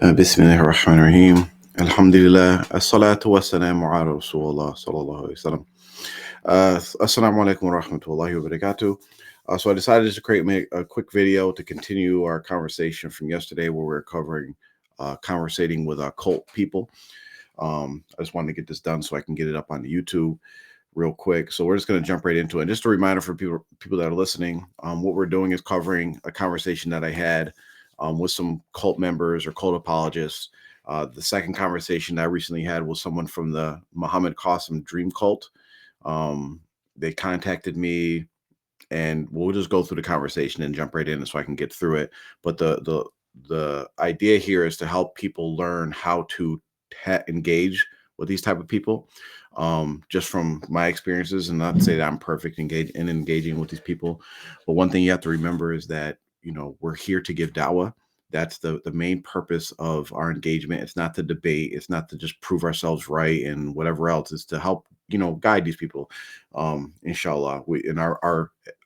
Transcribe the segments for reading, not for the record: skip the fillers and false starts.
بسم الله الرحمن الرحيم. الحمد لله الصلاة والسلام على رسول الله صلى الله عليه وسلم. Assalamu alaikum wa rahmatullahi wa barakatuh. So I decided to make a quick video to continue our conversation from yesterday where we are covering conversating with cult people. I just wanted to get this done so I can get it up on the YouTube real quick. So we're just going to jump right into it. And just a reminder for people that are listening, what we're doing is covering a conversation that I had with some cult members or cult apologists. The second conversation I recently had was someone from the Muhammad Qasim Dream Cult. They contacted me, and we'll just go through the conversation and jump right in so I can get through it. But the idea here is to help people learn how to engage with these type of people, just from my experiences, and not to say that I'm perfect in engaging with these people. But one thing you have to remember is that we're here to give dawah. That's the main purpose of our engagement. It's not to debate. It's not to just prove ourselves right and whatever else. It's to help guide these people. Inshallah,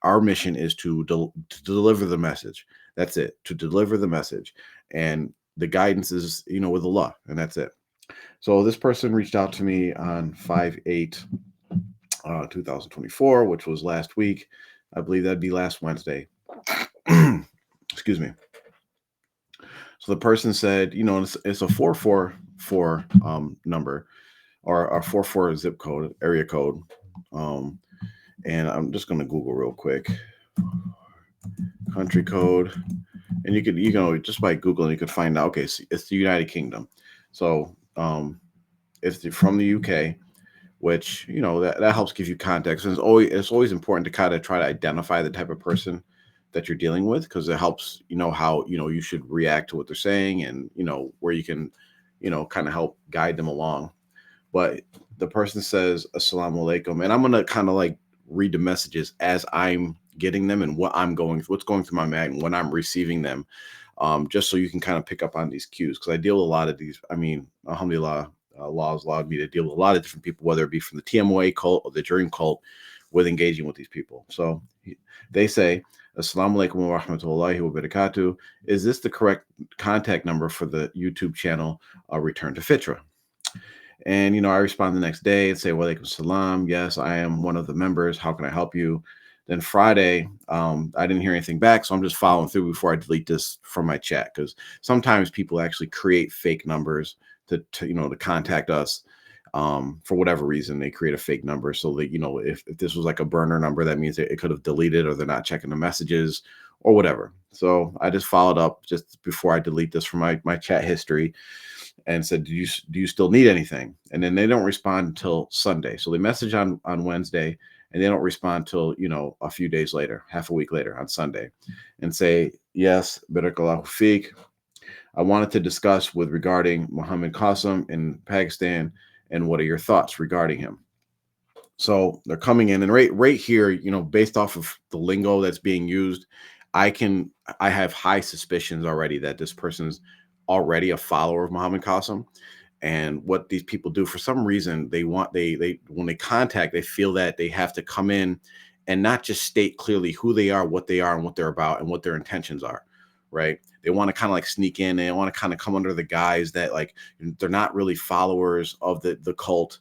our mission is to deliver the message. That's it. To deliver the message, and the guidance is with Allah, and that's it. So this person reached out to me on 5/8, 2024, which was last week. I believe that'd be last Wednesday. Excuse me. So the person said, it's a 444 number, or a 44 zip code, area code. And I'm just going to Google real quick. Country code. And you could just by Googling, you could find out, okay, it's the United Kingdom. So it's from the UK, which, that helps give you context. And it's always important to kind of try to identify the type of person that you're dealing with, because it helps how you should react to what they're saying, and where you can kind of help guide them along. But the person says assalamu alaikum, and I'm gonna kind of like read the messages as I'm getting them and what's going through my mind when I'm receiving them, just so you can kind of pick up on these cues, because I deal with a lot of these. I mean, alhamdulillah, Allah has allowed me to deal with a lot of different people, whether it be from the TMOA cult or the Dream cult, with engaging with these people. So they say, Assalamu alaikum wa rahmatullahi wa barakatuh. Is this the correct contact number for the YouTube channel Return to Fitra? And, I respond the next day and say, wa alaikum salam. Yes, I am one of the members. How can I help you? Then Friday, I didn't hear anything back. So I'm just following through before I delete this from my chat, because sometimes people actually create fake numbers to contact us. For whatever reason, they create a fake number so that, if this was like a burner number, that means it could have deleted, or they're not checking the messages or whatever. So I just followed up just before I delete this from my chat history and said, do you still need anything? And then they don't respond until Sunday. So they message on Wednesday, and they don't respond till, a few days later, half a week later on Sunday, and say, yes, barakallahu feek. I wanted to discuss regarding Muhammad Qasim in Pakistan, and what are your thoughts regarding him? So they're coming in, and right here, based off of the lingo that's being used, I have high suspicions already that this person's already a follower of Muhammad Qasim. And what these people do, for some reason, they when they contact, they feel that they have to come in and not just state clearly who they are, what they're about, and what their intentions are. Right? They want to kind of like sneak in. They want to kind of come under the guise that like they're not really followers of the cult.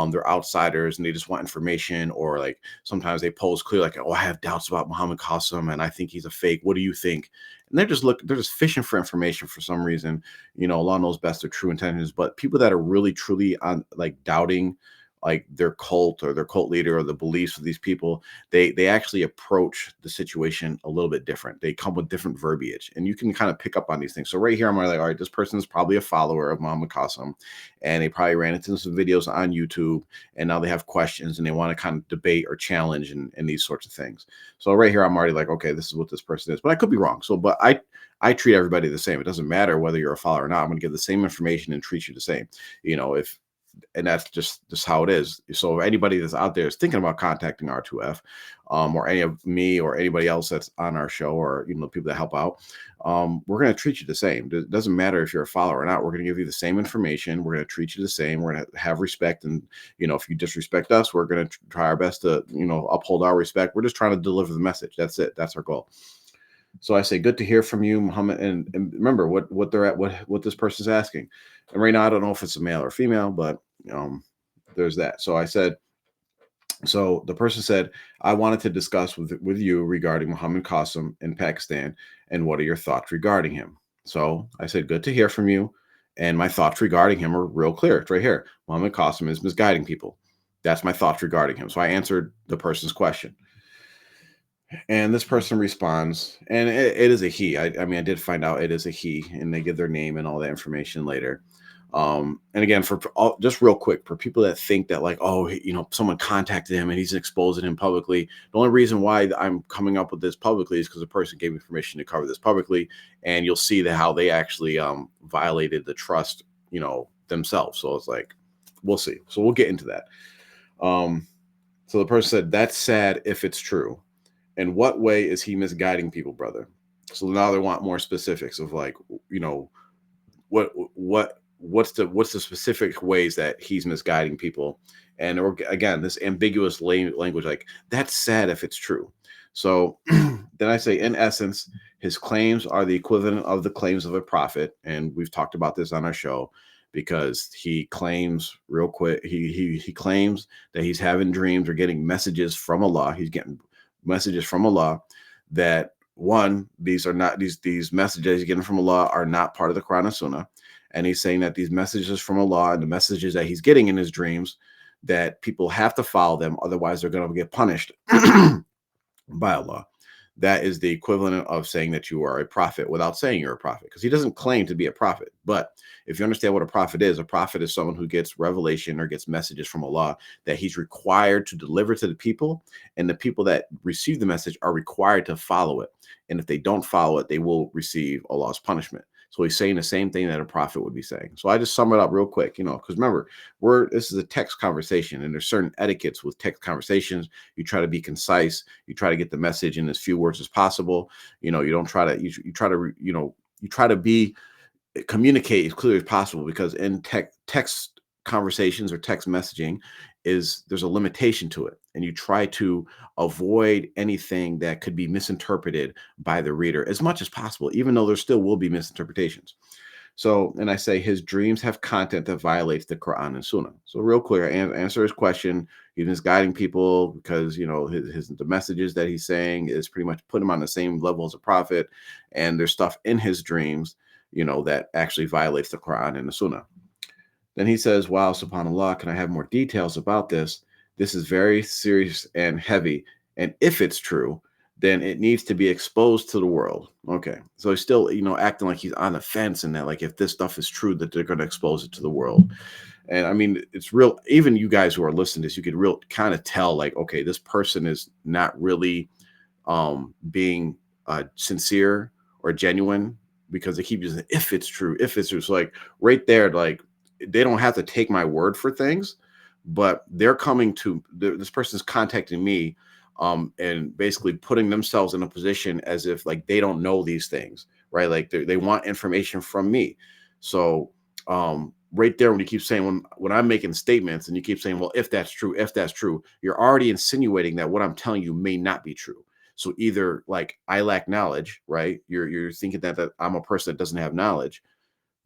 They're outsiders, and they just want information, or like sometimes they pose clear, like, oh, I have doubts about Muhammad Qasim and I think he's a fake. What do you think? And they're just fishing for information for some reason. Allah knows best their true intentions. But people that are really truly on like doubting like their cult or their cult leader or the beliefs of these people, they actually approach the situation a little bit different. They come with different verbiage, and you can kind of pick up on these things. So right here, I'm like, all right, this person is probably a follower of Muhammad Qasim, and they probably ran into some videos on YouTube, and now they have questions and they want to kind of debate or challenge and these sorts of things. So right here, I'm already like, okay, this is what this person is, but I could be wrong. So, but I treat everybody the same. It doesn't matter whether you're a follower or not. I'm going to give the same information and treat you the same. And that's just how it is. So anybody that's out there is thinking about contacting R2F, or any of me or anybody else that's on our show, or people that help out, we're going to treat you the same. It doesn't matter if you're a follower or not. We're going to give you the same information. We're going to treat you the same. We're going to have respect, and if you disrespect us, we're going to try our best to uphold our respect. We're just trying to deliver the message. That's it. That's our goal. So I say, good to hear from you, Muhammad. And remember what they're at, what this person's asking. And right now, I don't know if it's a male or female, but um, there's that. So I said, so the person said, I wanted to discuss with you regarding Muhammad Qasim in Pakistan, and what are your thoughts regarding him? So I said, good to hear from you. And my thoughts regarding him are real clear. It's right here. Muhammad Qasim is misguiding people. That's my thoughts regarding him. So I answered the person's question. And this person responds, and it is a he. I mean, I did find out it is a he, and they give their name and all that information later. And again, for all, just real quick, for people that think that like, oh, someone contacted him and he's exposing him publicly. The only reason why I'm coming up with this publicly is because the person gave me permission to cover this publicly, and you'll see that how they actually violated the trust, themselves. So it's like, we'll see. So we'll get into that. So the person said, that's sad if it's true. In what way is he misguiding people, brother? So now they want more specifics of like, what's the specific ways that he's misguiding people, and or again, this ambiguous language, like that's sad if it's true. So then I say, in essence, his claims are the equivalent of the claims of a prophet, and we've talked about this on our show, because he claims real quick, he claims that he's having dreams or getting messages from Allah. He's getting messages from Allah that, one, these are not these messages he's getting from Allah are not part of the Quran and Sunnah. And he's saying that these messages from Allah and the messages that he's getting in his dreams, that people have to follow them, otherwise they're going to get punished by Allah. That is the equivalent of saying that you are a prophet without saying you're a prophet, because he doesn't claim to be a prophet. But if you understand what a prophet is someone who gets revelation or gets messages from Allah that he's required to deliver to the people, and the people that receive the message are required to follow it. And if they don't follow it, they will receive Allah's punishment. So he's saying the same thing that a prophet would be saying. So I just sum it up real quick, because remember, this is a text conversation, and there's certain etiquettes with text conversations. You try to be concise. You try to get the message in as few words as possible. You don't try to, you try to be communicate as clearly as possible, because in text conversations or text messaging there's a limitation to it, and you try to avoid anything that could be misinterpreted by the reader as much as possible, even though there still will be misinterpretations. So, and I say his dreams have content that violates the Quran and Sunnah. So real clear, answer his question. He's misguiding people because, the messages that he's saying is pretty much put him on the same level as a prophet. And there's stuff in his dreams, that actually violates the Quran and the Sunnah. Then he says, wow, subhanAllah, can I have more details about this? This is very serious and heavy. And if it's true, then it needs to be exposed to the world. Okay. So he's still, acting like he's on the fence, and that like, if this stuff is true, that they're going to expose it to the world. And I mean, it's real, even you guys who are listening to this, you could real kind of tell like, okay, this person is not really being sincere or genuine, because they keep using, if it's true, if it's true. So like right there, like, they don't have to take my word for things, but they're coming to this person's contacting me, and basically putting themselves in a position as if like they don't know these things, right? Like they want information from me. So right there, when you keep saying, when I'm making statements and you keep saying, well, if that's true, you're already insinuating that what I'm telling you may not be true. So either like I lack knowledge, right? You're thinking that I'm a person that doesn't have knowledge,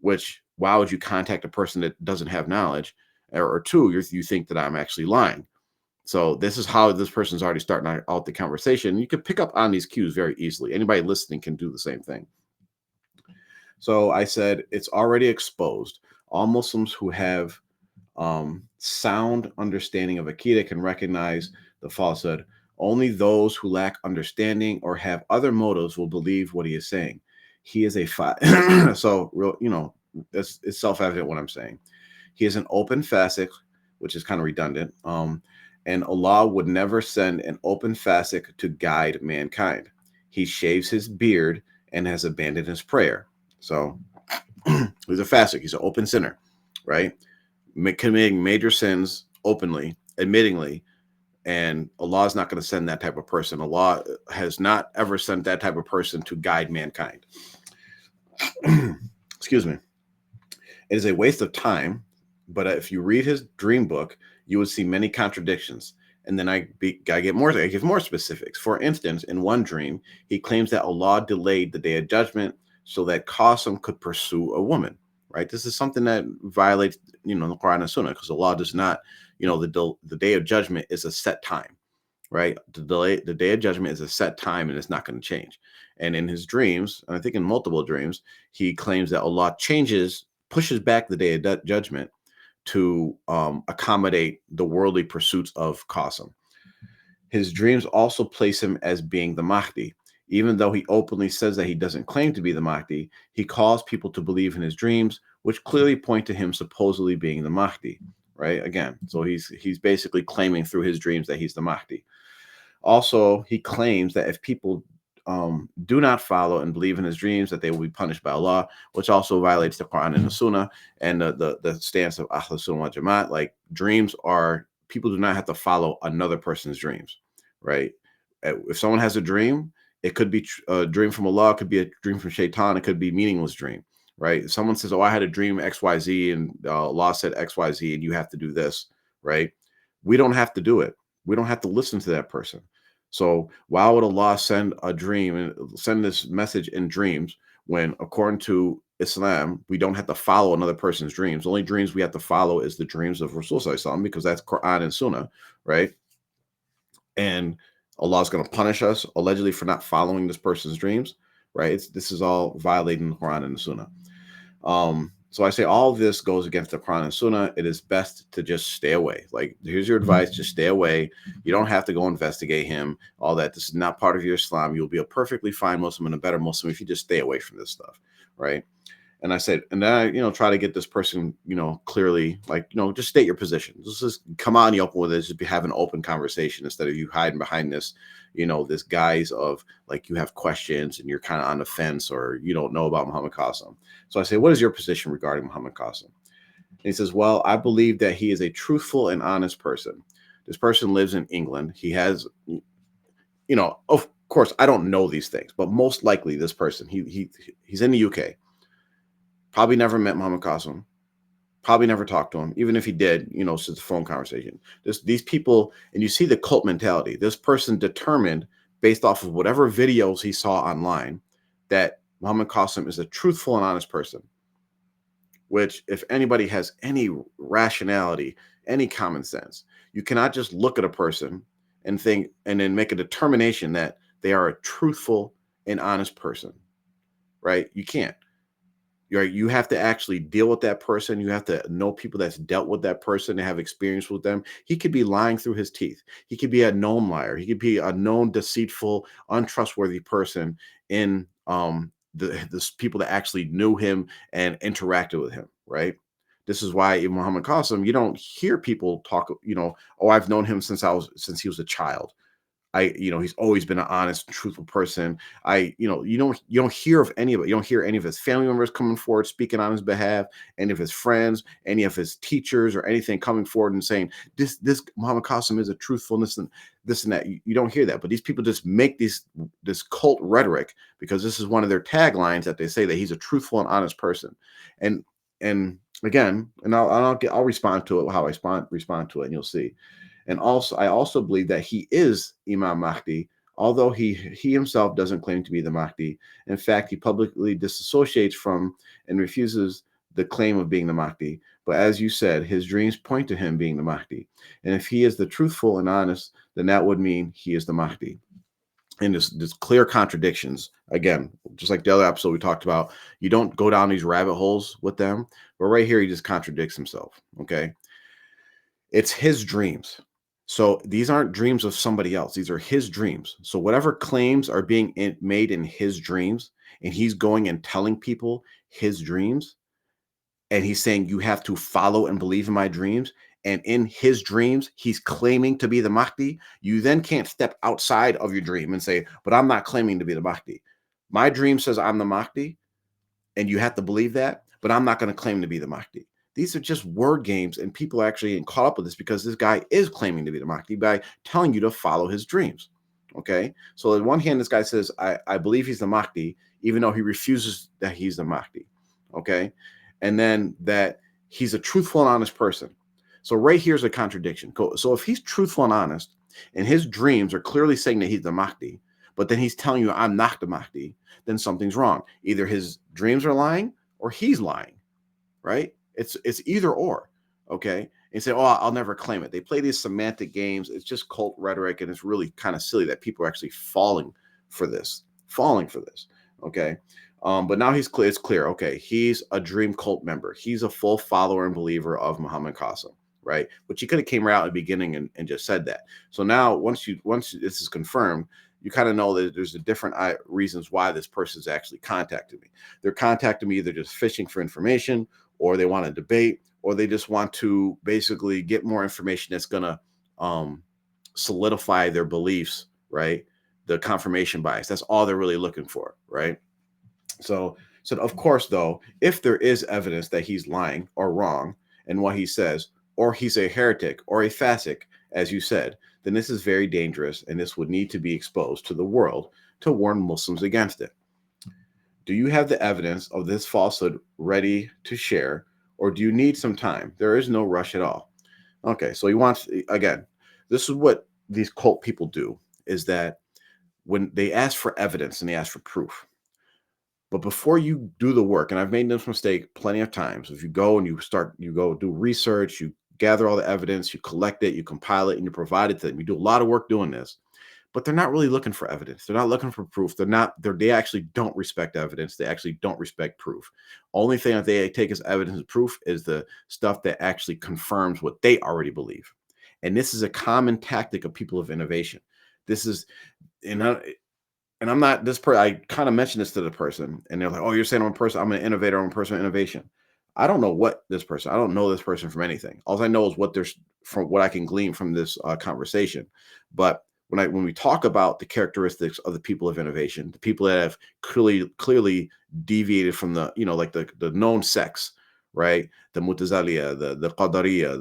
which, why would you contact a person that doesn't have knowledge? Or two, you think that I'm actually lying. So this is how this person's already starting out the conversation. You can pick up on these cues very easily. Anybody listening can do the same thing. So I said, it's already exposed. All Muslims who have sound understanding of Aqidah can recognize the falsehood. Only those who lack understanding or have other motives will believe what he is saying. He is a so real, it's self-evident what I'm saying. He is an open fasiq, which is kind of redundant. And Allah would never send an open fasiq to guide mankind. He shaves his beard and has abandoned his prayer. So he's a fasiq. He's an open sinner, right? Committing major sins openly, admittingly, and Allah is not going to send that type of person. Allah has not ever sent that type of person to guide mankind. Excuse me. It is a waste of time, but if you read his dream book, you would see many contradictions, And then I give more specifics. For instance, in one dream, he claims that Allah delayed the day of judgment so that Qasim could pursue a woman. Right? This is something that violates, the Quran and Sunnah, because Allah does not, the day of judgment is a set time, right? The day of judgment is a set time and it's not going to change. And in his dreams, and I think in multiple dreams, he claims that Allah pushes back the day of judgment to accommodate the worldly pursuits of Qasim. His dreams also place him as being the Mahdi. Even though he openly says that he doesn't claim to be the Mahdi, he calls people to believe in his dreams, which clearly point to him supposedly being the Mahdi. Right? Again, so he's basically claiming through his dreams that he's the Mahdi. Also, he claims that if people do not follow and believe in his dreams, that they will be punished by Allah, which also violates the Quran and the Sunnah and the stance of Ahl Sunnah wal Jamaat. Like, dreams are, people do not have to follow another person's dreams, right? If someone has a dream, it could be a dream from Allah, it could be a dream from Shaitan, it could be a meaningless dream, right? If someone says, "Oh, I had a dream XYZ, and Allah said XYZ, and you have to do this," right? We don't have to do it. We don't have to listen to that person. So why would Allah send a dream and send this message in dreams when, according to Islam, we don't have to follow another person's dreams? The only dreams we have to follow is the dreams of Rasul Sallallahu Alaihi Wasallam, because that's Quran and Sunnah, right? And Allah is going to punish us allegedly for not following this person's dreams, right? This is all violating the Quran and the Sunnah. So I say all of this goes against the Quran and Sunnah. It is best to just stay away. Like, here's your advice: just stay away. You don't have to go investigate him, all that. This is not part of your Islam. You'll be a perfectly fine Muslim and a better Muslim if you just stay away from this stuff, right? And I said, and then I, try to get this person, clearly, like, just state your position. Just come on, you open with it. Just have an open conversation instead of you hiding behind this, this guise of, like, you have questions and you're kind of on the fence, or you don't know about Muhammad Qasim. So I say, what is your position regarding Muhammad Qasim? And he says, well, I believe that he is a truthful and honest person. This person lives in England. He has, of course, I don't know these things, but most likely this person, he's in the UK. Probably never met Muhammad Qasim. Probably never talked to him. Even if he did, since the phone conversation. These people, and you see the cult mentality. This person determined, based off of whatever videos he saw online, that Muhammad Qasim is a truthful and honest person. Which, if anybody has any rationality, any common sense, you cannot just look at a person and think, and then make a determination that they are a truthful and honest person. Right? You can't. You have to actually deal with that person. You have to know people that's dealt with that person and have experience with them. He could be lying through his teeth. He could be a known liar. He could be a known deceitful, untrustworthy person in the people that actually knew him and interacted with him, right? This is why in Muhammad Qasim, you don't hear people talk, "Oh, I've known him since he was a child. He's always been an honest, truthful person. You don't hear of any of it. You don't hear any of his family members coming forward speaking on his behalf, any of his friends, any of his teachers, or anything coming forward and saying this Muhammad Qasim is a truthfulness and this and that. You don't hear that, but these people just make this cult rhetoric because this is one of their taglines, that they say that he's a truthful and honest person. And again, and I'll respond to it how I respond to it, and you'll see. And also, I also believe that he is Imam Mahdi, although he himself doesn't claim to be the Mahdi. In fact, he publicly disassociates from and refuses the claim of being the Mahdi. But as you said, his dreams point to him being the Mahdi. And if he is the truthful and honest, then that would mean he is the Mahdi. And there's clear contradictions. Again, just like the other episode we talked about, you don't go down these rabbit holes with them. But right here, he just contradicts himself. Okay. It's his dreams. So these aren't dreams of somebody else. These are his dreams. So whatever claims are being made in his dreams, and he's going and telling people his dreams, and he's saying, you have to follow and believe in my dreams. And in his dreams, he's claiming to be the Mahdi. You then can't step outside of your dream and say, but I'm not claiming to be the Mahdi. My dream says I'm the Mahdi, and you have to believe that, but I'm not going to claim to be the Mahdi. These are just word games, and people are actually getting caught up with this because this guy is claiming to be the Mahdi by telling you to follow his dreams. Okay, so on one hand, this guy says, I believe he's the Mahdi, even though he refuses that he's the Mahdi. Okay, and then that he's a truthful and honest person. So right here's a contradiction. So if he's truthful and honest, and his dreams are clearly saying that he's the Mahdi, but then he's telling you I'm not the Mahdi, then something's wrong. Either his dreams are lying or he's lying, right? It's either or, okay? And say, oh, I'll never claim it. They play these semantic games. It's just cult rhetoric, and it's really kind of silly that people are actually falling for this, okay? But now he's clear. It's clear. Okay, he's a dream cult member. He's a full follower and believer of Muhammad Qasim, right? But you could have came right out at the beginning and just said that. So now once this is confirmed, you kind of know that there's a different reasons why this person's actually contacted me. They're contacting me either just fishing for information, or they want to debate, or they just want to basically get more information that's going to solidify their beliefs, right? The confirmation bias. That's all they're really looking for, right? So of course, though, if there is evidence that he's lying or wrong in what he says, or he's a heretic or a fasiq, as you said, then this is very dangerous, and this would need to be exposed to the world to warn Muslims against it. Do you have the evidence of this falsehood ready to share, or do you need some time? There is no rush at all. Okay, so he wants, again, this is what these cult people do, is that when they ask for evidence and they ask for proof, but before you do the work, and I've made this mistake plenty of times, if you go and you go do research, you gather all the evidence, you collect it, you compile it, and you provide it to them. You do a lot of work doing this, but they're not really looking for evidence. They're not looking for proof. They actually don't respect evidence. They actually don't respect proof. Only thing that they take as evidence and proof is the stuff that actually confirms what they already believe. And this is a common tactic of people of innovation. This is, and I'm not this person. I kind of mentioned this to the person, and they're like, "Oh, you're saying I'm a person. I'm an innovator. I'm a person of innovation." I don't know what this person. I don't know this person from anything. All I know is what there's from what I can glean from this conversation. But when we talk about the characteristics of the people of innovation, the people that have clearly deviated from the like the known sects, right? The Mutazaliya, the Qadariya,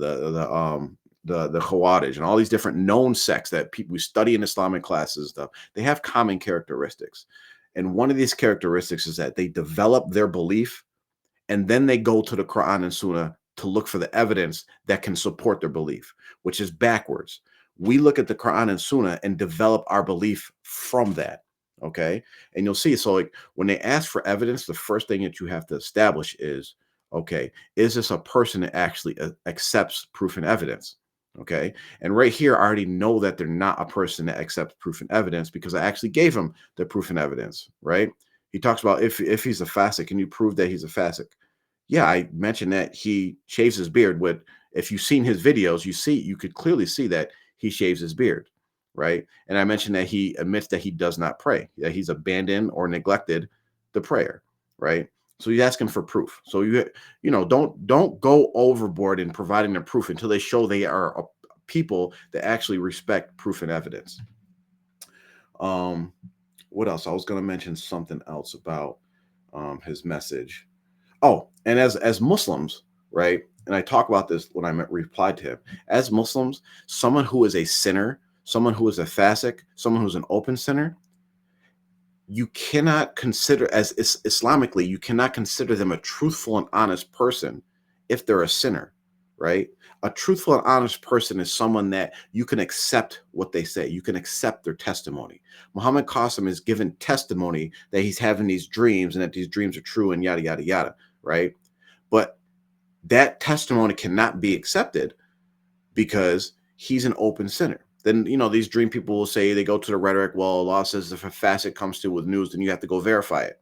the Khawarij, and all these different known sects that people we study in Islamic classes and stuff, they have common characteristics. And one of these characteristics is that they develop their belief, and then they go to the Quran and Sunnah to look for the evidence that can support their belief, which is backwards. We look at the Quran and Sunnah and develop our belief from that. Okay. And you'll see, so like when they ask for evidence, the first thing that you have to establish is, okay, is this a person that actually accepts proof and evidence? Okay. And right here, I already know that they're not a person that accepts proof and evidence because I actually gave him the proof and evidence, right? He talks about if he's a fasiq, can you prove that he's a fasiq? Yeah, I mentioned that he shaves his beard. With if you've seen his videos, you could clearly see that he shaves his beard, right? And I mentioned that he admits that he does not pray, that he's abandoned or neglected the prayer, right? So he's asking for proof. So don't go overboard in providing the proof until they show they are people that actually respect proof and evidence. Um, what else? I was going to mention something else about his message. Oh, and as Muslims, right? And I talk about this when I replied to him. As Muslims, someone who is a sinner, someone who is a fasiq, someone who's an open sinner, you cannot consider as Islamically, you cannot consider them a truthful and honest person if they're a sinner, right? A truthful and honest person is someone that you can accept what they say. You can accept their testimony. Muhammad Qasim is given testimony that he's having these dreams and that these dreams are true and yada, yada, yada, right? But that testimony cannot be accepted because he's an open sinner. Then, these dream people will say, they go to the rhetoric, well, Allah says if a fasiq comes to with news, then you have to go verify it.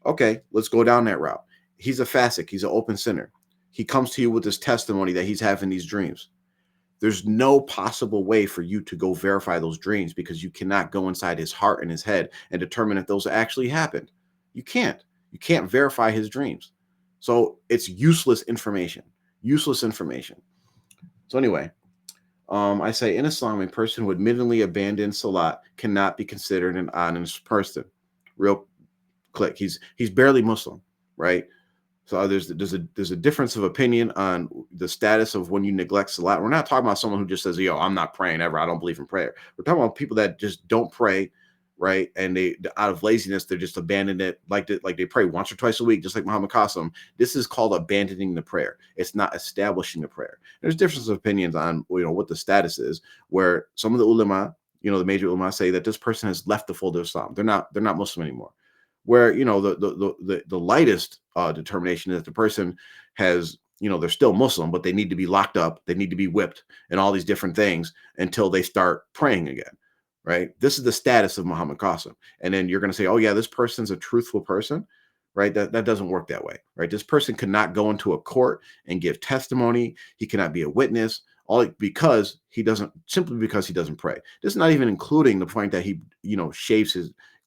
Okay, let's go down that route. He's a fasiq. He's an open sinner. He comes to you with this testimony that he's having these dreams. There's no possible way for you to go verify those dreams because you cannot go inside his heart and his head and determine if those actually happened. You can't. You can't verify his dreams. So it's useless information. Useless information. So anyway, I say in Islam, a person who admittedly abandons salat cannot be considered an honest person. Real click. He's barely Muslim, right? So there's a difference of opinion on the status of when you neglect salat. We're not talking about someone who just says, "Yo, I'm not praying ever. I don't believe in prayer." We're talking about people that just don't pray, right? And they, out of laziness, they're just abandon it, like they pray once or twice a week, just like Muhammad Qasim. This is called abandoning the prayer. It's not establishing the prayer. There's difference of opinions on what the status is, where some of the ulama, the major ulama, say that this person has left the fold of Islam. They're not Muslim anymore. Where the lightest determination is that the person has, they're still Muslim, but they need to be locked up, they need to be whipped, and all these different things until they start praying again. Right? This is the status of Muhammad Qasim. And then you're going to say, oh yeah, this person's a truthful person, right? That doesn't work that way, right? This person cannot go into a court and give testimony. He cannot be a witness, all because he doesn't pray. This is not even including the point that he,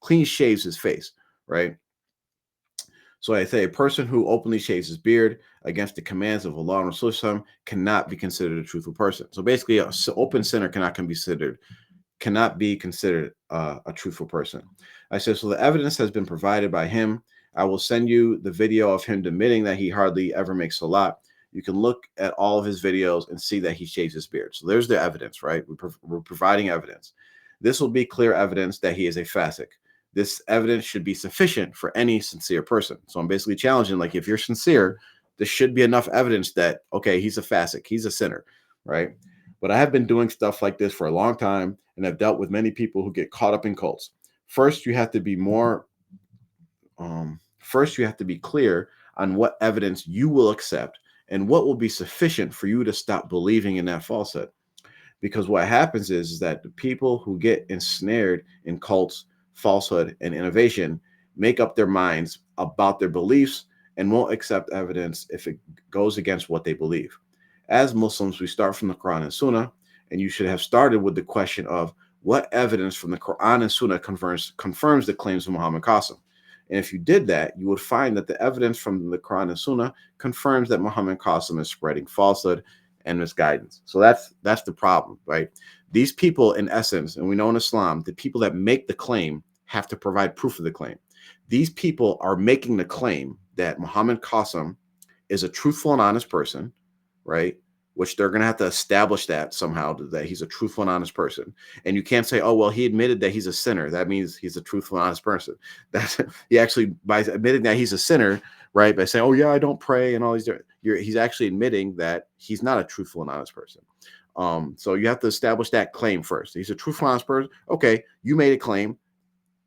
clean shaves his face, right? So I say a person who openly shaves his beard against the commands of Allah and Rasulullah cannot be considered a truthful person. So basically, an open sinner cannot be considered a truthful person. I said, so the evidence has been provided by him. I will send you the video of him admitting that he hardly ever makes salat. You can look at all of his videos and see that he shaves his beard. So there's the evidence, right? We're providing evidence. This will be clear evidence that he is a fasik. This evidence should be sufficient for any sincere person. So I'm basically challenging, like, if you're sincere, there should be enough evidence that, okay, he's a fasik, he's a sinner, right? But I have been doing stuff like this for a long time, and I've dealt with many people who get caught up in cults. First, you have to be clear on what evidence you will accept and what will be sufficient for you to stop believing in that falsehood. Because what happens is that the people who get ensnared in cults, falsehood, and innovation make up their minds about their beliefs and won't accept evidence if it goes against what they believe. As Muslims, we start from the Quran and Sunnah, and you should have started with the question of what evidence from the Quran and Sunnah confirms the claims of Muhammad Qasim. And if you did that, you would find that the evidence from the Quran and Sunnah confirms that Muhammad Qasim is spreading falsehood and misguidance. So that's the problem, right? These people, in essence, and we know in Islam, the people that make the claim have to provide proof of the claim. These people are making the claim that Muhammad Qasim is a truthful and honest person, right? Which they're going to have to establish that somehow, that he's a truthful and honest person. And you can't say, oh, well, he admitted that he's a sinner. That means he's a truthful and honest person. That's he actually, by admitting that he's a sinner, right? By saying, oh yeah, I don't pray and all these, he's actually admitting that he's not a truthful and honest person. So you have to establish that claim first. He's a truthful and honest person. Okay, you made a claim.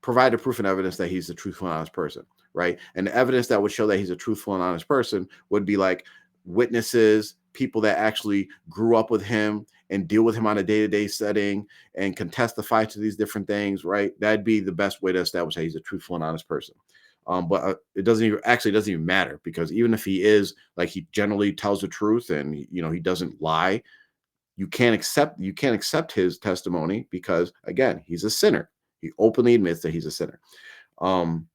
Provide a proof and evidence that he's a truthful and honest person, right? And the evidence that would show that he's a truthful and honest person would be like witnesses, people that actually grew up with him and deal with him on a day-to-day setting and can testify to these different things, right? That'd be the best way to establish that he's a truthful and honest person. But it doesn't even matter, because even if he is, like, he generally tells the truth and he doesn't lie, you can't accept his testimony because, again, he's a sinner. He openly admits that he's a sinner. And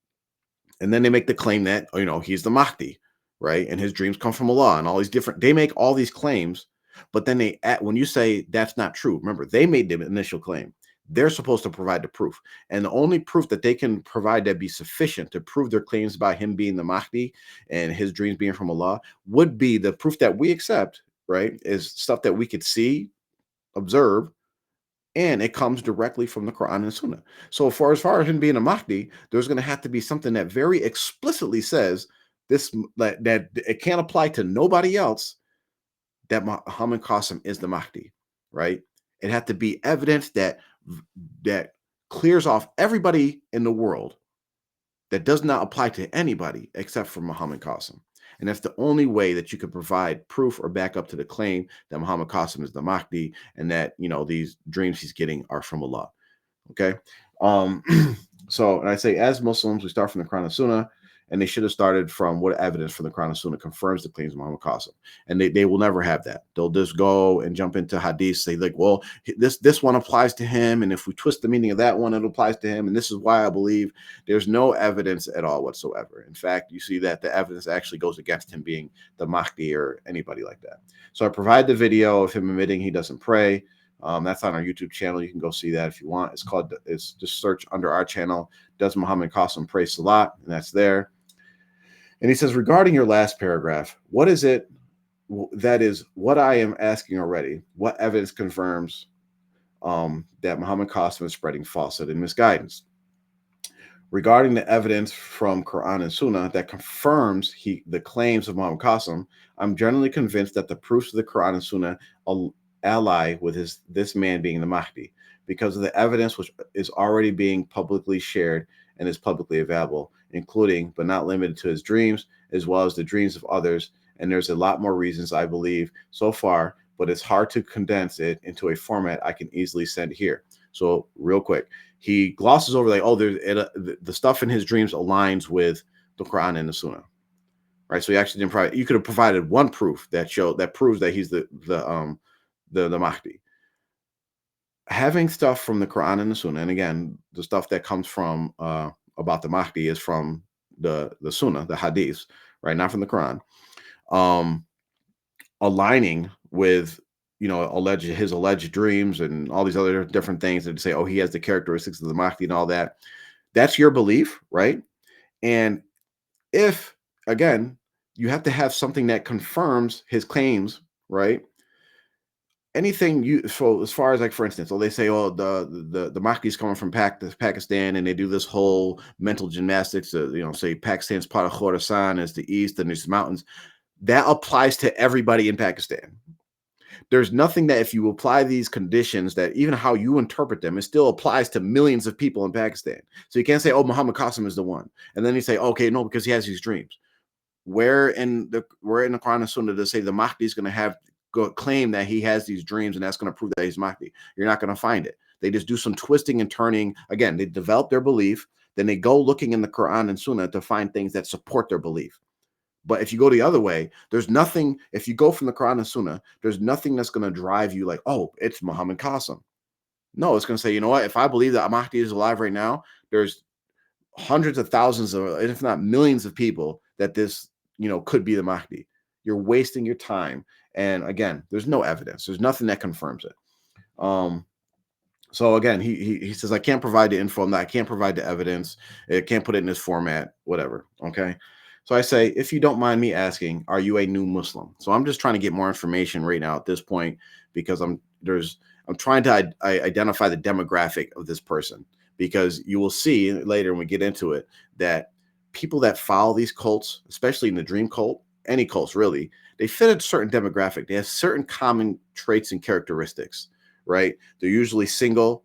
then they make the claim that, he's the Mahdi, right? And his dreams come from Allah and all these different, they make all these claims, but then when you say that's not true, remember, they made the initial claim. They're supposed to provide the proof. And the only proof that they can provide that be sufficient to prove their claims about him being the Mahdi and his dreams being from Allah would be the proof that we accept, right? Is stuff that we could see, observe, and it comes directly from the Quran and Sunnah. So as far as him being a Mahdi, there's going to have to be something that very explicitly says this, that it can't apply to nobody else, that Muhammad Qasim is the Mahdi, right? It had to be evidence that clears off everybody in the world, that does not apply to anybody except for Muhammad Qasim. And that's the only way that you could provide proof or back up to the claim that Muhammad Qasim is the Mahdi and that, these dreams he's getting are from Allah. Okay. So, and I say, as Muslims, we start from the Quran and Sunnah, and they should have started from what evidence from the Quran and Sunnah confirms the claims of Muhammad Qasim. And they will never have that. They'll just go and jump into hadith, say like, well, this one applies to him, and if we twist the meaning of that one, it applies to him, and this is why I believe. There's no evidence at all whatsoever. In fact, you see that the evidence actually goes against him being the Mahdi or anybody like that. So I provide the video of him admitting he doesn't pray. That's on our YouTube channel. You can go see that if you want. It's just search under our channel, Does Muhammad Qasim Pray Salat? And that's there. And he says, regarding your last paragraph, what is it? That is what I am asking already. What evidence confirms that Muhammad Qasim is spreading falsehood and misguidance? Regarding the evidence from Quran and Sunnah that confirms the claims of Muhammad Qasim, I'm generally convinced that the proofs of the Quran and Sunnah ally with this man being the Mahdi because of the evidence which is already being publicly shared and is publicly available, including but not limited to his dreams as well as the dreams of others. And there's a lot more reasons I believe so far, but it's hard to condense it into a format I can easily send here. So real quick, he glosses over like, oh, the stuff in his dreams aligns with the Quran and the Sunnah, right? So he actually didn't provide. You could have provided one proof that proves that he's the Mahdi. Having stuff from the Quran and the Sunnah, and again, the stuff that comes from about the Mahdi is from the Sunnah, the Hadiths, right? Not from the Quran. Um, Aligning with his alleged dreams and all these other different things that say, oh, he has the characteristics of the Mahdi and all that. That's your belief, right? And if again, you have to have something that confirms his claims, right? Anything you so as far as like for instance, so they say, oh, the Mahdi's coming from Pakistan, and they do this whole mental gymnastics. Say Pakistan's part of Khorasan is the east, and there's mountains. That applies to everybody in Pakistan. There's nothing that if you apply these conditions that even how you interpret them, it still applies to millions of people in Pakistan. So you can't say, oh, Muhammad Qasim is the one. And then you say, okay, no, because he has these dreams. Where in the Quran and Sunnah to say the Mahdi is going to claim that he has these dreams and that's going to prove that he's Mahdi? You're not going to find it. They just do some twisting and turning. Again, they develop their belief. Then they go looking in the Quran and Sunnah to find things that support their belief. But if you go the other way, there's nothing. If you go from the Quran and Sunnah, there's nothing that's going to drive you like, oh, it's Muhammad Qasim. No, it's going to say, you know what? If I believe that Mahdi is alive right now, there's hundreds of thousands of, if not millions of people that this, could be the Mahdi. You're wasting your time. And again, there's no evidence. There's nothing that confirms it. So again, he says, I can't provide the info. I can't provide the evidence. It can't put it in this format, whatever. Okay. So I say, if you don't mind me asking, are you a new Muslim? So I'm just trying to get more information right now at this point because I'm trying to identify the demographic of this person, because you will see later when we get into it that people that follow these cults, especially in the dream cult, any cults really, they fit a certain demographic. They have certain common traits and characteristics, right? They're usually single,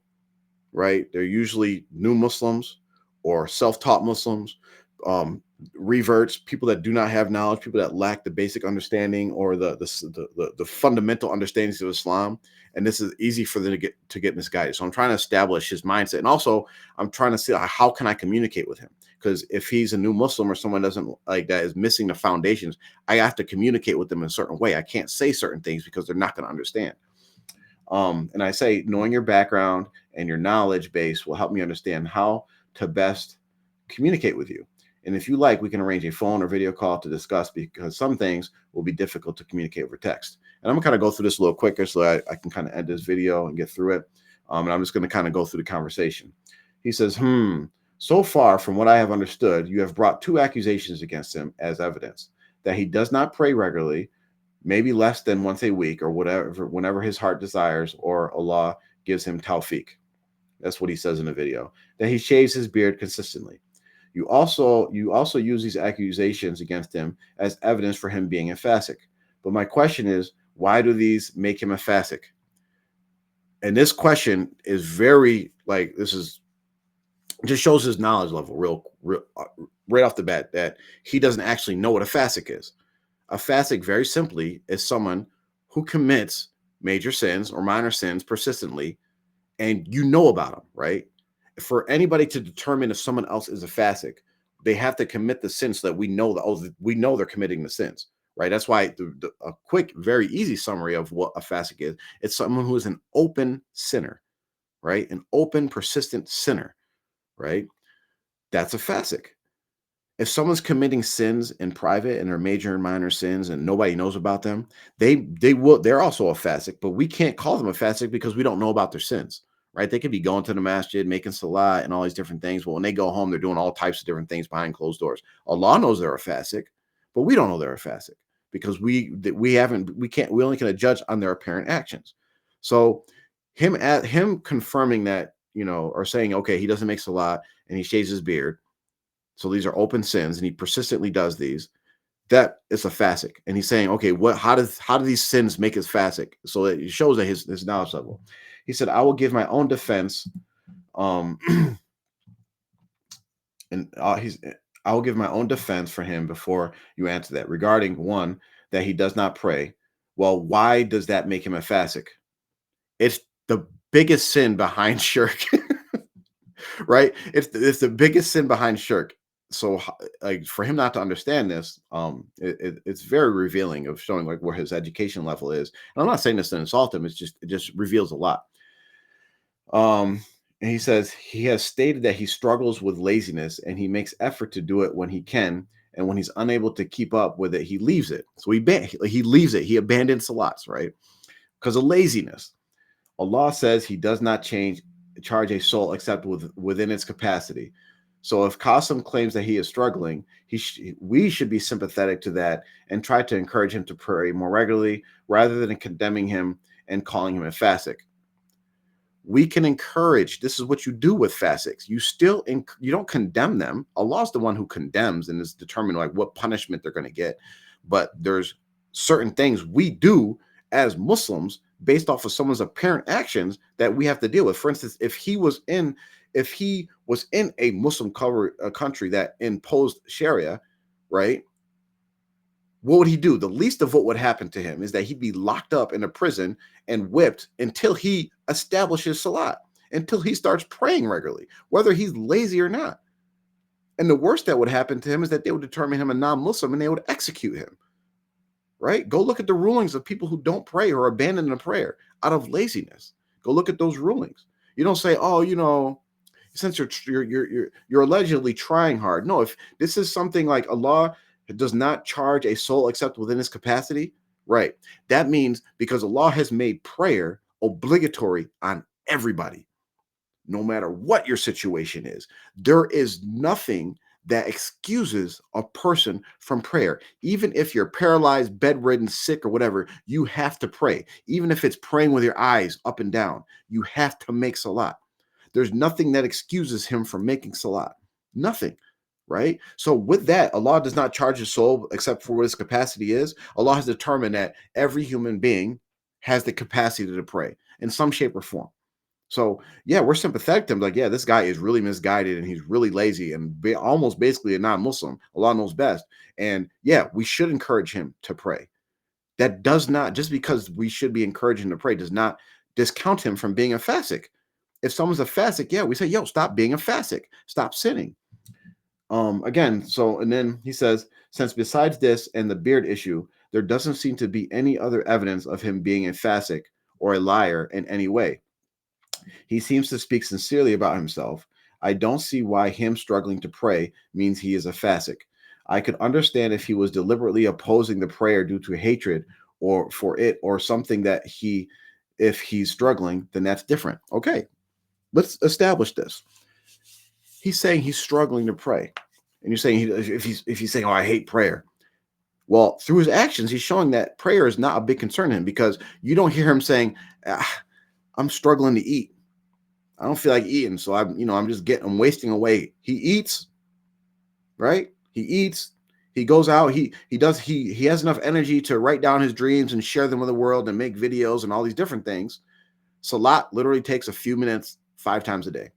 right? They're usually new Muslims or self-taught Muslims, reverts, people that do not have knowledge, people that lack the basic understanding or the fundamental understandings of Islam. And this is easy for them to get misguided. So I'm trying to establish his mindset, and also I'm trying to see how can I communicate with him, because if he's a new Muslim or someone doesn't like that is missing the foundations, I have to communicate with them in a certain way. I can't say certain things because they're not going to understand. And I say, knowing your background and your knowledge base will help me understand how to best communicate with you. And if you like, we can arrange a phone or video call to discuss, because some things will be difficult to communicate over text. And I'm gonna kind of go through this a little quicker so I can kind of end this video and get through it. And I'm just going to kind of go through the conversation. He says, so far from what I have understood, you have brought two accusations against him as evidence: that he does not pray regularly, maybe less than once a week or whatever, whenever his heart desires, or Allah gives him tawfiq. That's what he says in the video. That he shaves his beard consistently. You also use these accusations against him as evidence for him being a fasik. But my question is, why do these make him a fasik? And this question is very just shows his knowledge level real right off the bat, that he doesn't actually know what a fasik is. A fasik, very simply, is someone who commits major sins or minor sins persistently, and you know about them, right? For anybody to determine if someone else is a fasik, they have to commit the sins so that we know we know they're committing the sins, right? That's why a quick, very easy summary of what a fasik is: it's someone who is an open sinner, right? An open, persistent sinner, right? That's a fasik. If someone's committing sins in private and they're major and minor sins and nobody knows about them, they're also a fasik, but we can't call them a fasik because we don't know about their sins, right? They could be going to the masjid, making salah and all these different things. But when they go home, they're doing all types of different things behind closed doors. Allah knows they're a fasik, but we don't know they're a fasik because we only can judge on their apparent actions. So him confirming that, or saying, okay, he doesn't make salah and he shaves his beard, so these are open sins, and he persistently does these, that is a fasik. And he's saying, okay, how do these sins make us fasik? So it shows that his knowledge level. He said, I will give my own defense. Um, and I will give my own defense for him before you answer that. Regarding one, that he does not pray. Well, why does that make him a fasik? It's the biggest sin behind shirk, right? It's the biggest sin behind shirk. So, like, for him not to understand this, it's very revealing of showing like where his education level is. And I'm not saying this to insult him. It just reveals a lot. Um, and he says he has stated that he struggles with laziness and he makes effort to do it when he can. And when he's unable to keep up with it, he leaves it. So he leaves it. He abandons salats, right? Because of laziness. Allah says he does not charge a soul except within its capacity. So if Qasim claims that he is struggling, we should be sympathetic to that and try to encourage him to pray more regularly rather than condemning him and calling him a fasik. We can encourage. This is what you do with fasiks. You don't condemn them. Allah's the one who condemns and is determined like what punishment they're going to get. But there's certain things we do as Muslims based off of someone's apparent actions that we have to deal with. For instance, if he was in a Muslim country that imposed Sharia, right? What would he do? The least of what would happen to him is that he'd be locked up in a prison and whipped until he establishes salat, until he starts praying regularly, whether he's lazy or not. And the worst that would happen to him is that they would determine him a non-Muslim and they would execute him, right? Go look at the rulings of people who don't pray or abandon a prayer out of laziness. Go look at those rulings. You don't say, oh, since you're allegedly trying hard. No, if this is something like Allah does not charge a soul except within his capacity, right? That means because Allah has made prayer obligatory on everybody, no matter what your situation is. There is nothing that excuses a person from prayer. Even if you're paralyzed, bedridden, sick, or whatever, you have to pray. Even if it's praying with your eyes up and down, you have to make salat. There's nothing that excuses him from making salat. Nothing. Right? So with that, Allah does not charge his soul except for what his capacity is. Allah has determined that every human being has the capacity to pray in some shape or form. So yeah, we're sympathetic to him. Like, yeah, this guy is really misguided and he's really lazy and almost basically a non-Muslim. Allah knows best. And yeah, we should encourage him to pray. That does not, just because we should be encouraging him to pray, does not discount him from being a fasik. If someone's a fasik, yeah, we say, yo, stop being a fasik. Stop sinning. Again, so, and then he says, since besides this and the beard issue, there doesn't seem to be any other evidence of him being a fasik or a liar in any way. He seems to speak sincerely about himself. I don't see why him struggling to pray means he is a fasik. I could understand if he was deliberately opposing the prayer due to hatred or for it or something that if he's struggling, then that's different. Okay, let's establish this. He's saying he's struggling to pray. And you're saying if he's saying, oh, I hate prayer. Well, through his actions, he's showing that prayer is not a big concern to him, because you don't hear him saying, I'm struggling to eat. I don't feel like eating. So I'm wasting away. He eats, right? He eats. He goes out. He has enough energy to write down his dreams and share them with the world and make videos and all these different things. Salat literally takes a few minutes, 5 times a day.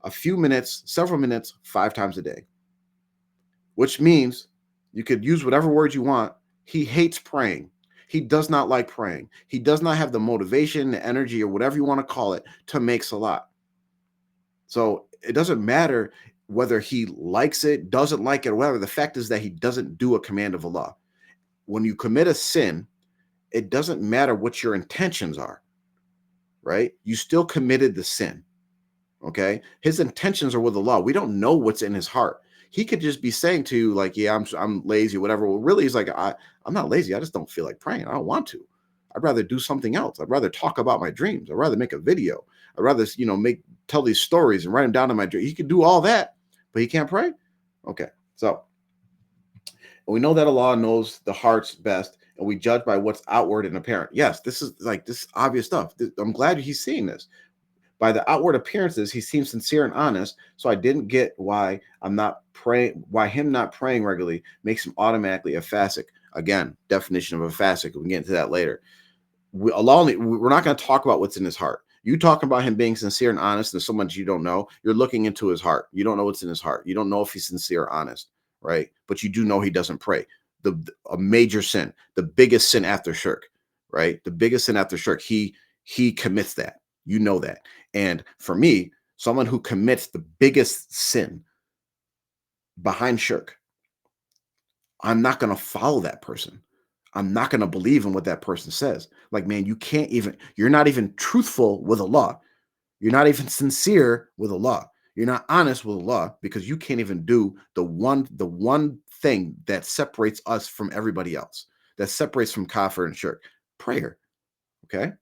A few minutes, several minutes, 5 times a day. Which means you could use whatever words you want. He hates praying. He does not like praying. He does not have the motivation, the energy, or whatever you want to call it, to make salat. So it doesn't matter whether he likes it, doesn't like it, or whatever. The fact is that he doesn't do a command of Allah. When you commit a sin, it doesn't matter what your intentions are, right? You still committed the sin, okay? His intentions are with Allah. We don't know what's in his heart. He could just be saying to you, like, yeah, I'm lazy, whatever. Well, really, he's like, I'm not lazy. I just don't feel like praying. I don't want to. I'd rather do something else. I'd rather talk about my dreams. I'd rather make a video. I'd rather, tell these stories and write them down in my dream. He could do all that, but he can't pray. Okay. So we know that Allah knows the hearts best, and we judge by what's outward and apparent. Yes, this is obvious stuff. I'm glad he's seeing this. By the outward appearances, he seems sincere and honest. So I didn't get why I'm not praying, why him not praying regularly makes him automatically a fasik. Again, definition of a fasik. We can get into that later. We're not going to talk about what's in his heart. You talking about him being sincere and honest and someone you don't know, you're looking into his heart. You don't know what's in his heart. You don't know if he's sincere or honest, right? But you do know he doesn't pray. A major sin, the biggest sin after shirk, right? The biggest sin after shirk, he commits that. You know that. And for me, someone who commits the biggest sin behind shirk, I'm not going to follow that person. I'm not going to believe in what that person says. Like, man, you're not even truthful with Allah. You're not even sincere with Allah. You're not honest with Allah because you can't even do the one thing that separates us from everybody else, that separates from kafir and shirk, prayer. Okay. And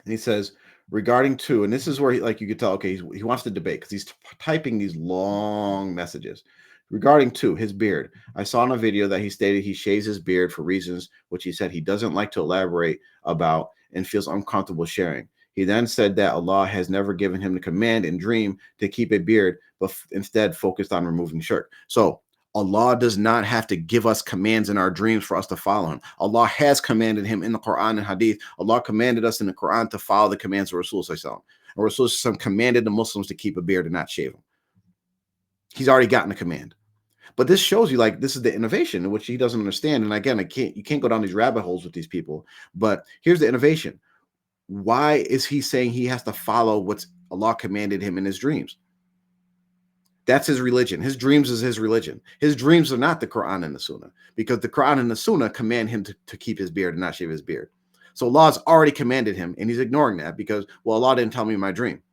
he says, regarding two, and this is where you could tell, okay, he wants to debate because he's typing these long messages. Regarding two, his beard. I saw in a video that he stated he shaves his beard for reasons which he said he doesn't like to elaborate about and feels uncomfortable sharing. He then said that Allah has never given him the command in dream to keep a beard, but instead focused on removing shirk. So Allah does not have to give us commands in our dreams for us to follow him. Allah has commanded him in the Quran and Hadith. Allah commanded us in the Quran to follow the commands of Rasul Sallallahu. And Rasul Sallallahu commanded the Muslims to keep a beard and not shave him. He's already gotten the command. But this shows you, like, this is the innovation, which he doesn't understand. And again, you can't go down these rabbit holes with these people. But here's the innovation. Why is he saying he has to follow what Allah commanded him in his dreams? That's his religion. His dreams is his religion. His dreams are not the Quran and the Sunnah, because the Quran and the Sunnah command him to keep his beard and not shave his beard. So Allah's already commanded him, and he's ignoring that because, well, Allah didn't tell me my dream.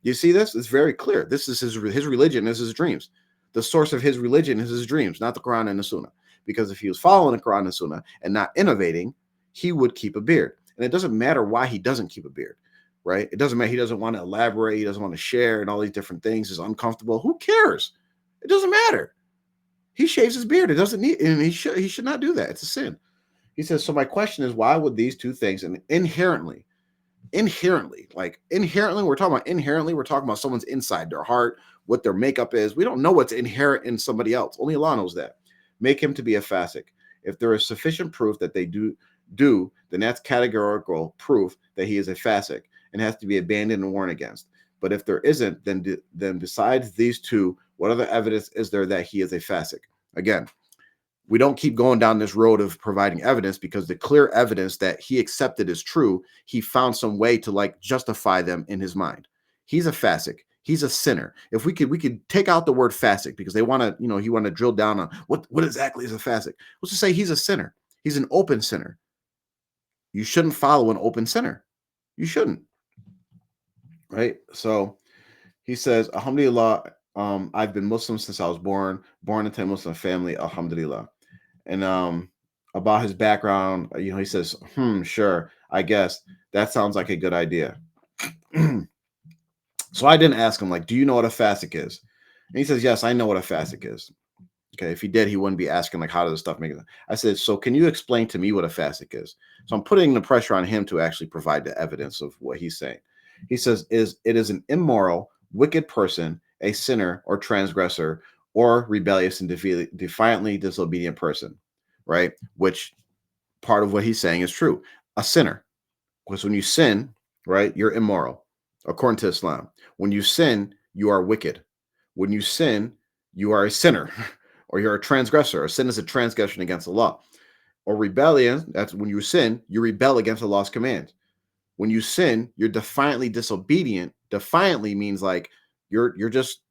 You see this? It's very clear. This is his religion is his dreams. The source of his religion is his dreams, not the Quran and the Sunnah. Because if he was following the Quran and the Sunnah and not innovating, he would keep a beard. And it doesn't matter why he doesn't keep a beard, right? It doesn't matter. He doesn't want to elaborate. He doesn't want to share and all these different things. He's uncomfortable. Who cares? It doesn't matter. He shaves his beard. It doesn't need, and he should not do that. It's a sin. He says, so my question is, why would these two things, and inherently, we're talking about someone's inside, their heart, what their makeup is. We don't know what's inherent in somebody else. Only Allah knows that. Make him to be a fasik. If there is sufficient proof that they do, then that's categorical proof that he is a fasik and has to be abandoned and warned against. But if there isn't, then besides these two, what other evidence is there that he is a fasik? Again, we don't keep going down this road of providing evidence because the clear evidence that he accepted is true, he found some way to justify them in his mind. He's a fasik. He's a sinner. If we could take out the word fasik because they want to, he want to drill down on what exactly is a fasik. Let's just say he's a sinner. He's an open sinner. You shouldn't follow an open sinner. You shouldn't. Right? So he says, Alhamdulillah, I've been Muslim since I was born into a Muslim family, Alhamdulillah. And about his background, he says, sure, I guess that sounds like a good idea. So I didn't ask him, do you know what a fasik is? And he says, yes, I know what a fasik is. Okay, if he did, he wouldn't be asking, how does this stuff make it? I said, so can you explain to me what a fasik is? So I'm putting the pressure on him to actually provide the evidence of what he's saying. He says, it is an immoral, wicked person, a sinner or transgressor, or rebellious and defiantly disobedient person, right? Which part of what he's saying is true. A sinner. Because when you sin, right, you're immoral, according to Islam. When you sin, you are wicked. When you sin, you are a sinner, or you're a transgressor. A sin is a transgression against the law. Or rebellion, that's when you sin, you rebel against Allah's command. When you sin, you're defiantly disobedient. Defiantly means you're just,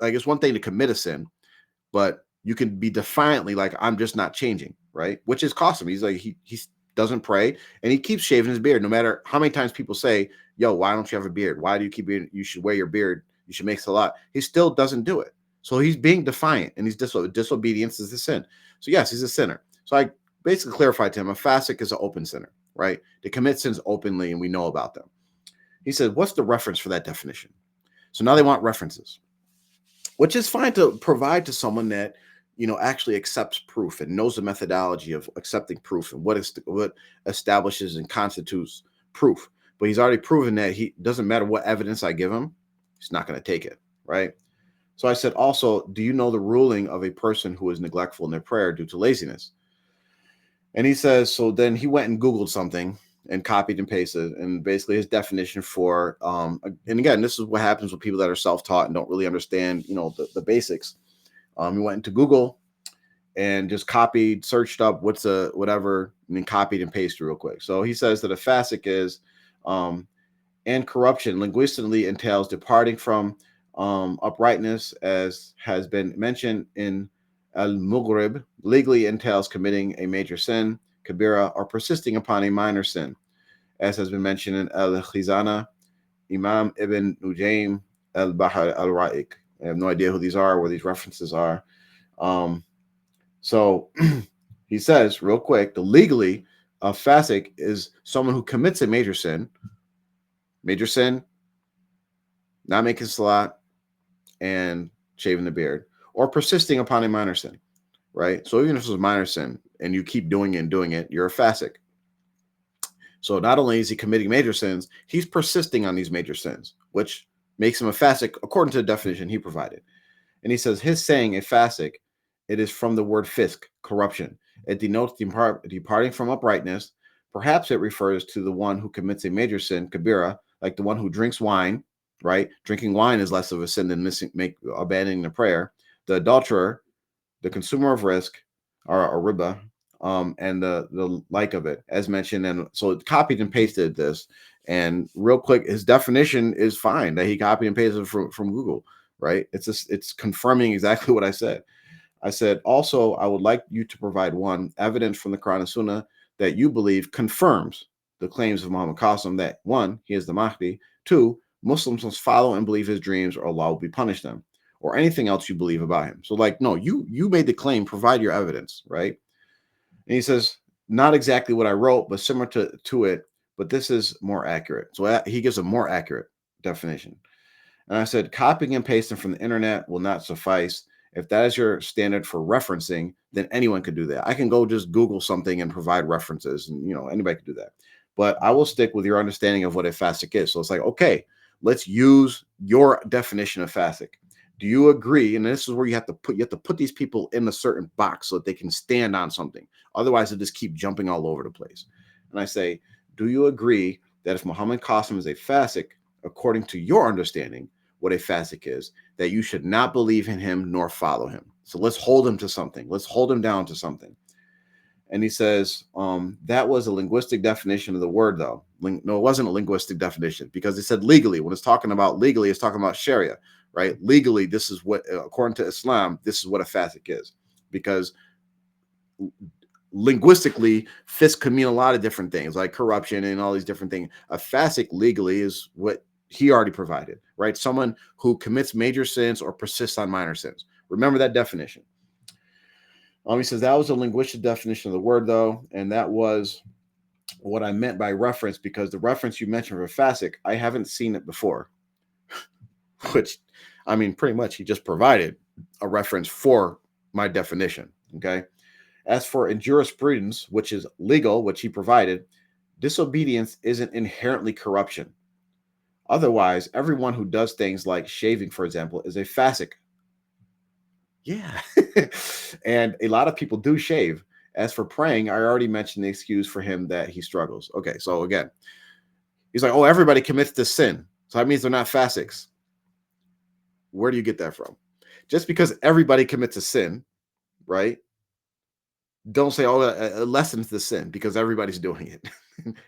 it's one thing to commit a sin, but you can be defiantly I'm just not changing, right? Which is costing him. He's he doesn't pray and he keeps shaving his beard. No matter how many times people say, yo, why don't you have a beard? Why do you keep beard? You should wear your beard. You should make salat. He still doesn't do it. So he's being defiant and he's disobedience is a sin. So yes, he's a sinner. So I basically clarified to him, a fasik is an open sinner, right? They commit sins openly and we know about them. He said, what's the reference for that definition? So now they want references, which is fine to provide to someone that, actually accepts proof and knows the methodology of accepting proof and what establishes and constitutes proof. but he's already proven that he doesn't matter what evidence I give him, he's not going to take it, right? So I said, also, do you know the ruling of a person who is neglectful in their prayer due to laziness? And he says, so then he went and Googled something and copied and pasted, and basically his definition for, and again, this is what happens with people that are self-taught and don't really understand, the basics. He went into Google and just copied, searched up what's a whatever, and then copied and pasted real quick. So he says that a fasik is, and corruption linguistically entails departing from uprightness, as has been mentioned in al-Mughrib, legally entails committing a major sin, kabira, or persisting upon a minor sin, as has been mentioned in al-Khizana, Imam Ibn Nujaym, al-Bahr al-Ra'iq. I have no idea who these are, where these references are. So he says, real quick, the legally, a fasik is someone who commits a major sin, not making salat, and shaving the beard, or persisting upon a minor sin, right? So even if it's a minor sin and you keep doing it and doing it, you're a fasik. So not only is he committing major sins, he's persisting on these major sins, which makes him a fasik according to the definition he provided. And he says his saying a fasik, it is from the word fisk, corruption. It denotes departing from uprightness. Perhaps it refers to the one who commits a major sin, kabira, like the one who drinks wine, right? Drinking wine is less of a sin than abandoning the prayer. The adulterer, the consumer of risk, or riba, and the like of it, as mentioned. And so it copied and pasted this. And real quick, his definition is fine that he copied and pasted from Google, right? It's confirming exactly what I said. I said, also, I would like you to provide one evidence from the Quran and Sunnah that you believe confirms the claims of Muhammad Qasim that one, he is the Mahdi, two, Muslims must follow and believe his dreams or Allah will be punished them, or anything else you believe about him. So like, no, you made the claim, provide your evidence, right? And he says, not exactly what I wrote, but similar to it, but this is more accurate. So he gives a more accurate definition. And I said, copying and pasting from the internet will not suffice. If that is your standard for referencing, then anyone could do that. I can go just Google something and provide references, and anybody could do that. But I will stick with your understanding of what a fasik is. So it's like, okay, let's use your definition of fasik. Do you agree? And this is where you have to put these people in a certain box so that they can stand on something. Otherwise, they just keep jumping all over the place. And I say, do you agree that if Muhammad Qasim is a fasik, according to your understanding, what a fasik is, that you should not believe in him nor follow him? So let's hold him to something. Let's hold him down to something. And he says, that was a linguistic definition of the word, though. No, it wasn't a linguistic definition, because it said legally. When it's talking about legally, it's talking about Sharia, right? Legally, this is what, according to Islam, this is what a fasik is. Because linguistically, fisk can mean a lot of different things, like corruption and all these different things. A fasik legally is what he already provided, right? Someone who commits major sins or persists on minor sins. Remember that definition. He says that was a linguistic definition of the word, though, and that was what I meant by reference, because the reference you mentioned for fasik, I haven't seen it before. Which, I mean, pretty much he just provided a reference for my definition, okay? As for in jurisprudence, which is legal, which he provided, disobedience isn't inherently corruption. Otherwise, everyone who does things like shaving, for example, is a fasik. Yeah. And a lot of people do shave. As for praying, I already mentioned the excuse for him that he struggles. Okay, so again, he's like, oh, everybody commits this sin, so that means they're not fasiks. Where do you get that from? Just because everybody commits a sin, right? Don't say, oh, it lessens the sin because everybody's doing it.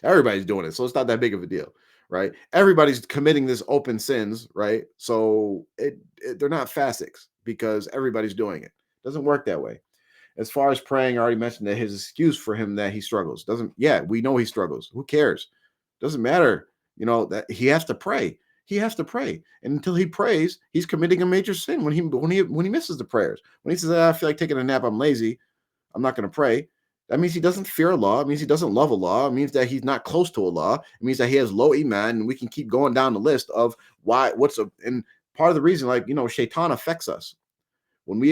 Everybody's doing it, so it's not that big of a deal, right? Everybody's committing this open sins, right? So they're not fasiks because everybody's doing it. Doesn't work that way. As far as praying, I already mentioned that his excuse for him that he struggles doesn't. Yeah, we know he struggles. Who cares? Doesn't matter. That he has to pray. He has to pray, and until he prays, he's committing a major sin when he misses the prayers. When he says, I feel like taking a nap, I'm lazy, I'm not going to pray. That means he doesn't fear Allah. It means he doesn't love Allah. It means that he's not close to Allah. It means that he has low iman, and we can keep going down the list of and part of the reason, shaitan affects us. When we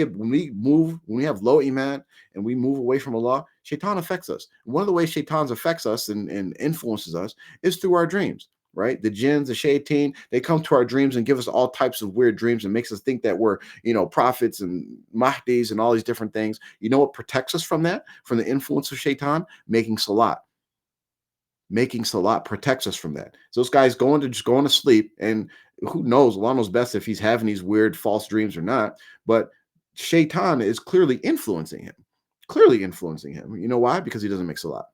have low iman and we move away from Allah, shaitan affects us. One of the ways shaitan affects us and influences us is through our dreams, right? The jinns, the shaitan, they come to our dreams and give us all types of weird dreams and makes us think that we're, prophets and mahdis and all these different things. You know what protects us from that, from the influence of shaitan? Making salat. Making salat protects us from that. So this guy's just going to sleep, and who knows? Allah knows best if he's having these weird false dreams or not. But shaitan is clearly influencing him. Clearly influencing him. You know why? Because he doesn't make salat.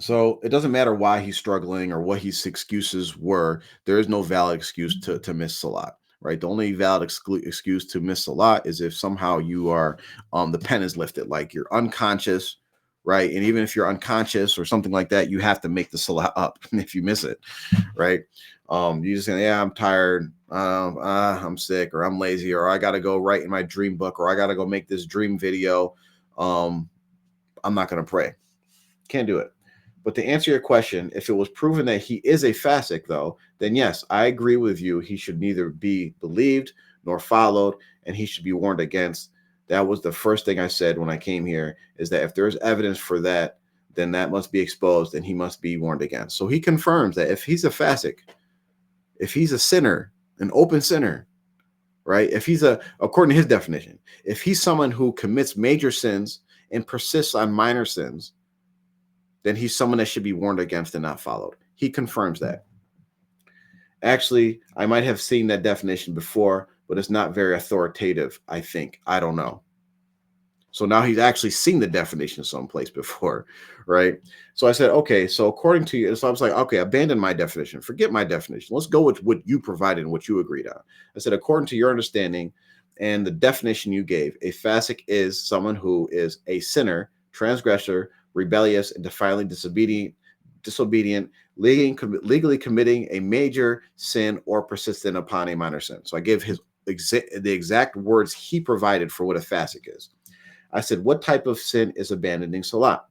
So it doesn't matter why he's struggling or what his excuses were. There is no valid excuse to miss salat, right? The only valid excuse to miss salat is if somehow you are, the pen is lifted, like you're unconscious, right? And even if you're unconscious or something like that, you have to make the salat up if you miss it, right? You just say, yeah, I'm tired, I'm sick, or I'm lazy, or I got to go write in my dream book, or I got to go make this dream video. I'm not going to pray. Can't do it. But to answer your question, if it was proven that he is a fasik, though, then yes, I agree with you. He should neither be believed nor followed, and he should be warned against. That was the first thing I said when I came here, is that if there's evidence for that, then that must be exposed and he must be warned against. So he confirms that if he's a fasik, if he's a sinner, an open sinner, right? If he's according to his definition, if he's someone who commits major sins and persists on minor sins, then he's someone that should be warned against and not followed. He confirms that. Actually, I might have seen that definition before, but it's not very authoritative, I think. I don't know. So now he's actually seen the definition someplace before, right? So I said, okay, so according to you, so I was like, okay, abandon my definition. Forget my definition. Let's go with what you provided and what you agreed on. I said, according to your understanding and the definition you gave, a fasik is someone who is a sinner, transgressor, rebellious, and defiantly disobedient, legally committing a major sin or persistent upon a minor sin. So I gave the exact words he provided for what a fasik is. I said, what type of sin is abandoning salat?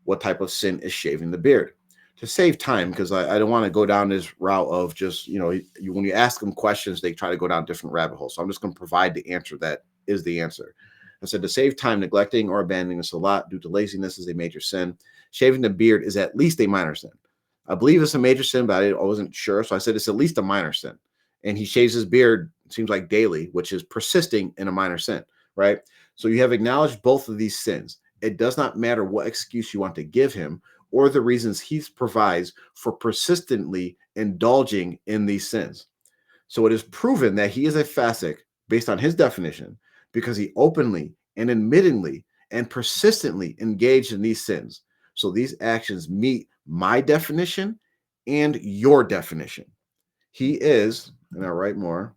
What type of sin is shaving the beard? To save time, because I don't want to go down this route of just, when you ask them questions, they try to go down different rabbit holes. So I'm just going to provide the answer that is the answer. I said, to save time, neglecting or abandoning the salat due to laziness is a major sin. Shaving the beard is at least a minor sin. I believe it's a major sin, but I wasn't sure. So I said it's at least a minor sin. And he shaves his beard, it seems like daily, which is persisting in a minor sin, right? So you have acknowledged both of these sins. It does not matter what excuse you want to give him or the reasons he provides for persistently indulging in these sins. So it is proven that he is a fasik based on his definition because he openly and admittingly and persistently engaged in these sins. So these actions meet my definition and your definition. He is, and I'll write more,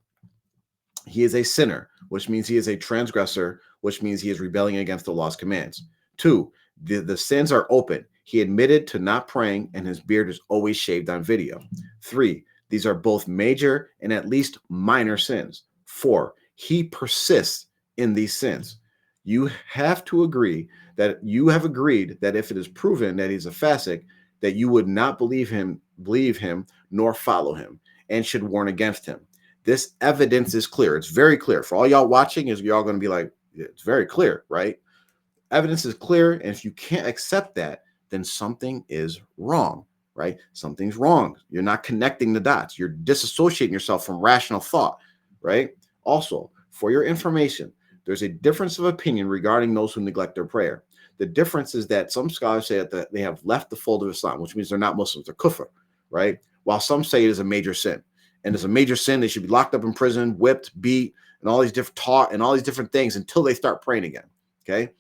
he is a sinner, which means he is a transgressor, which means he is rebelling against the law's commands. 2, the sins are open. He admitted to not praying, and his beard is always shaved on video. 3, these are both major and at least minor sins. 4, he persists in these sins. You have to agree that you have agreed that if it is proven that he's a fasik, that you would not believe him, nor follow him, and should warn against him. This evidence is clear. It's very clear. For all y'all watching, is y'all going to be like, it's very clear, right? Evidence is clear. And if you can't accept that, then something is wrong, right? Something's wrong. You're not connecting the dots. You're disassociating yourself from rational thought, right? Also, for your information, there's a difference of opinion regarding those who neglect their prayer. The difference is that some scholars say that they have left the fold of Islam, which means they're not Muslims, they're kufr, right? While some say it is a major sin. And it's a major sin. They should be locked up in prison, whipped, beat, and all these different taught and all these different things until they start praying again. Okay.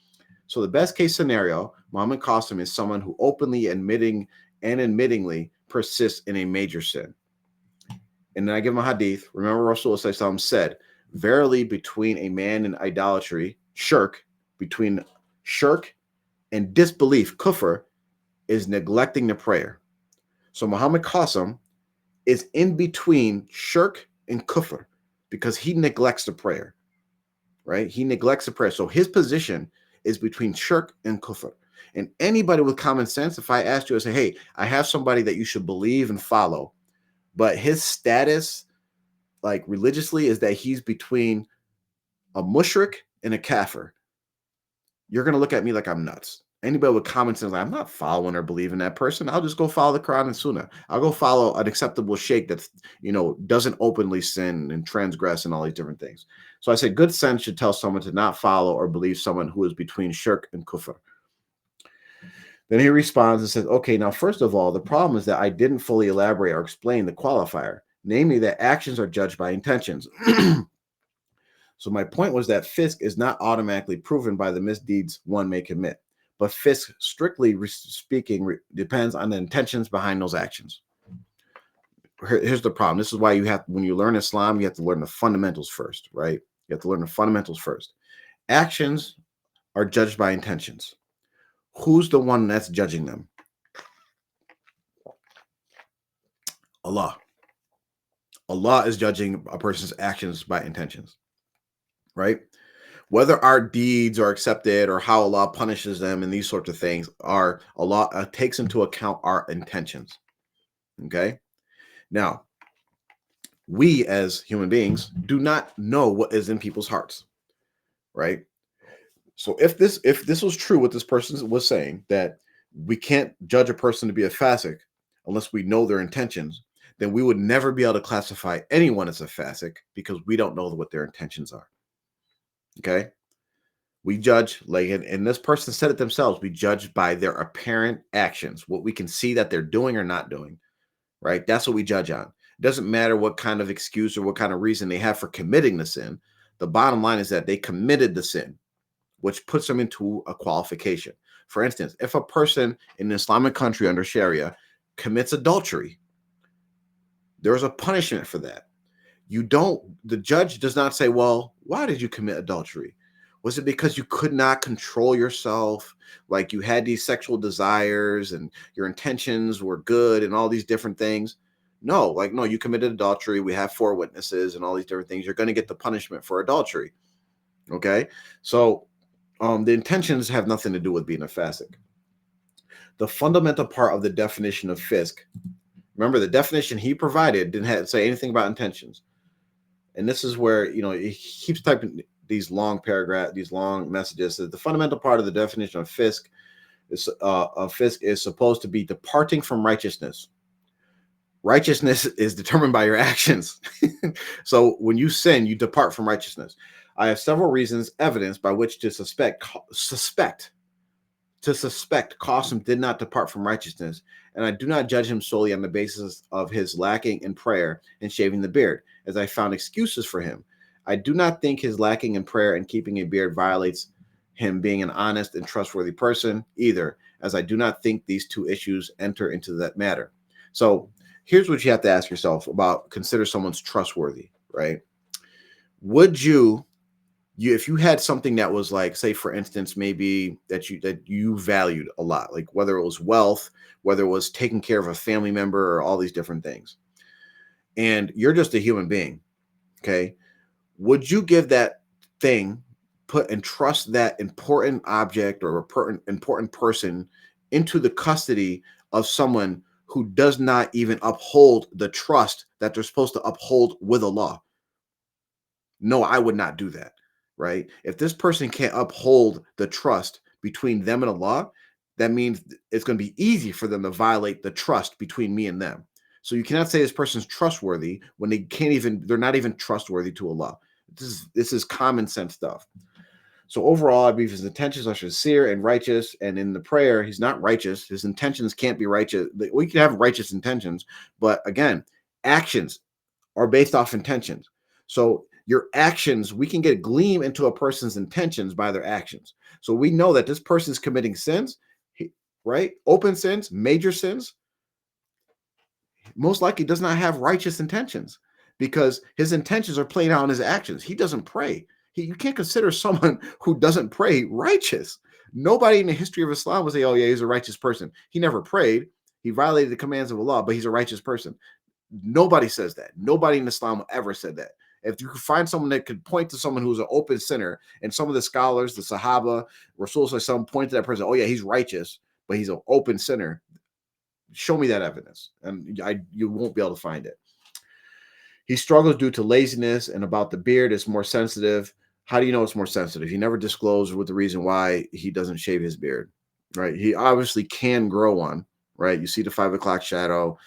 So the best case scenario, Muhammad Qasim is someone who openly admittingly persists in a major sin. And then I give him a hadith. Remember, Rasulullah said, verily between a man and idolatry, between shirk and disbelief, kufr, is neglecting the prayer. So Muhammad Qasim is in between shirk and kufr because he neglects the prayer, right? He neglects the prayer. So his position is between shirk and kufr. And anybody with common sense, if I asked you, I say, hey, I have somebody that you should believe and follow, but his status, like religiously, is that he's between a mushrik and a kafir, you're going to look at me like I'm nuts. Anybody with common sense, like, I'm not following or believing that person. I'll just go follow the Quran and Sunnah. I'll go follow an acceptable sheikh that, doesn't openly sin and transgress and all these different things. So I say good sense should tell someone to not follow or believe someone who is between shirk and kufr. Then he responds and says, okay, now, first of all, the problem is that I didn't fully elaborate or explain the qualifier, namely that actions are judged by intentions. So my point was that fisk is not automatically proven by the misdeeds one may commit, but fisk, strictly speaking, depends on the intentions behind those actions. Here's the problem. This is why when you learn Islam, you have to learn the fundamentals first, right? You have to learn the fundamentals first. Actions are judged by intentions. Who's the one that's judging them? Allah. Allah is judging a person's actions by intentions, right? Whether our deeds are accepted or how Allah punishes them and these sorts of things, Allah takes into account our intentions. Okay. Now, we as human beings do not know what is in people's hearts, right? So if this was true, what this person was saying, that we can't judge a person to be a fasik unless we know their intentions, then we would never be able to classify anyone as a fasik because we don't know what their intentions are. Okay. We judge, and this person said it themselves, we judge by their apparent actions, what we can see that they're doing or not doing, right? That's what we judge on. It doesn't matter what kind of excuse or what kind of reason they have for committing the sin. The bottom line is that they committed the sin, which puts them into a qualification. For instance, if a person in an Islamic country under Sharia commits adultery, there's a punishment for that. The judge does not say, well, why did you commit adultery? Was it because you could not control yourself? Like you had these sexual desires and your intentions were good and all these different things? No, you committed adultery. We have 4 witnesses and all these different things. You're going to get the punishment for adultery. Okay. So the intentions have nothing to do with being a fasik. The fundamental part of the definition of fisk, remember the definition he provided didn't say anything about intentions. And this is where, he keeps typing these long paragraphs, these long messages. That the fundamental part of the definition of fisk is supposed to be departing from righteousness. Righteousness is determined by your actions. So when you sin, you depart from righteousness. I have several reasons, evidence by which to suspect Qasim did not depart from righteousness, and I do not judge him solely on the basis of his lacking in prayer and shaving the beard, as I found excuses for him. I do not think his lacking in prayer and keeping a beard violates him being an honest and trustworthy person either, as I do not think these two issues enter into that matter. So here's what you have to ask yourself about consider someone's trustworthy, right? Would you if you had something that was like, say, for instance, maybe that you valued a lot, like whether it was wealth, whether it was taking care of a family member or all these different things, and you're just a human being, okay? Would you give that thing, put and trust that important object or important person into the custody of someone who does not even uphold the trust that they're supposed to uphold with Allah? No, I would not do that, right? If this person can't uphold the trust between them and Allah, that means it's going to be easy for them to violate the trust between me and them. So you cannot say this person's trustworthy when they're not even trustworthy to Allah. This is common sense stuff. So overall, I believe his intentions are sincere and righteous. And in the prayer, he's not righteous. His intentions can't be righteous. We can have righteous intentions, but again, actions are based off intentions. So your actions, we can get a gleam into a person's intentions by their actions. So we know that this person is committing sins, right? Open sins, major sins. Most likely does not have righteous intentions because his intentions are playing out in his actions. He doesn't pray. You can't consider someone who doesn't pray righteous. Nobody in the history of Islam would say, oh, yeah, he's a righteous person. He never prayed. He violated the commands of Allah, but he's a righteous person. Nobody says that. Nobody in Islam ever said that. If you could find someone that could point to someone who's an open sinner, and some of the scholars, the Sahaba, Rasul point to that person, oh, yeah, he's righteous, but he's an open sinner. Show me that evidence, and you won't be able to find it. He struggles due to laziness, and about the beard is more sensitive. How do you know it's more sensitive? He never disclosed what the reason why he doesn't shave his beard, right? He obviously can grow one, right? You see the 5 o'clock shadow.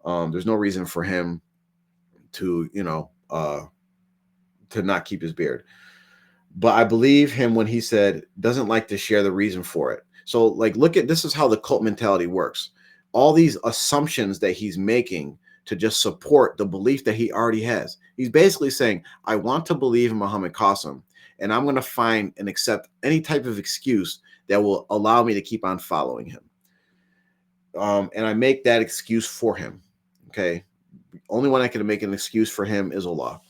There's no reason for him to, to not keep his beard. But I believe him when he said doesn't like to share the reason for it. So, like, look at this is how the cult mentality works. All these assumptions that he's making to just support the belief that he already has. He's basically saying, I want to believe in Muhammad Qasim, and I'm going to find and accept any type of excuse that will allow me to keep on following him. And I make that excuse for him. Okay. Only one I can make an excuse for him is Allah.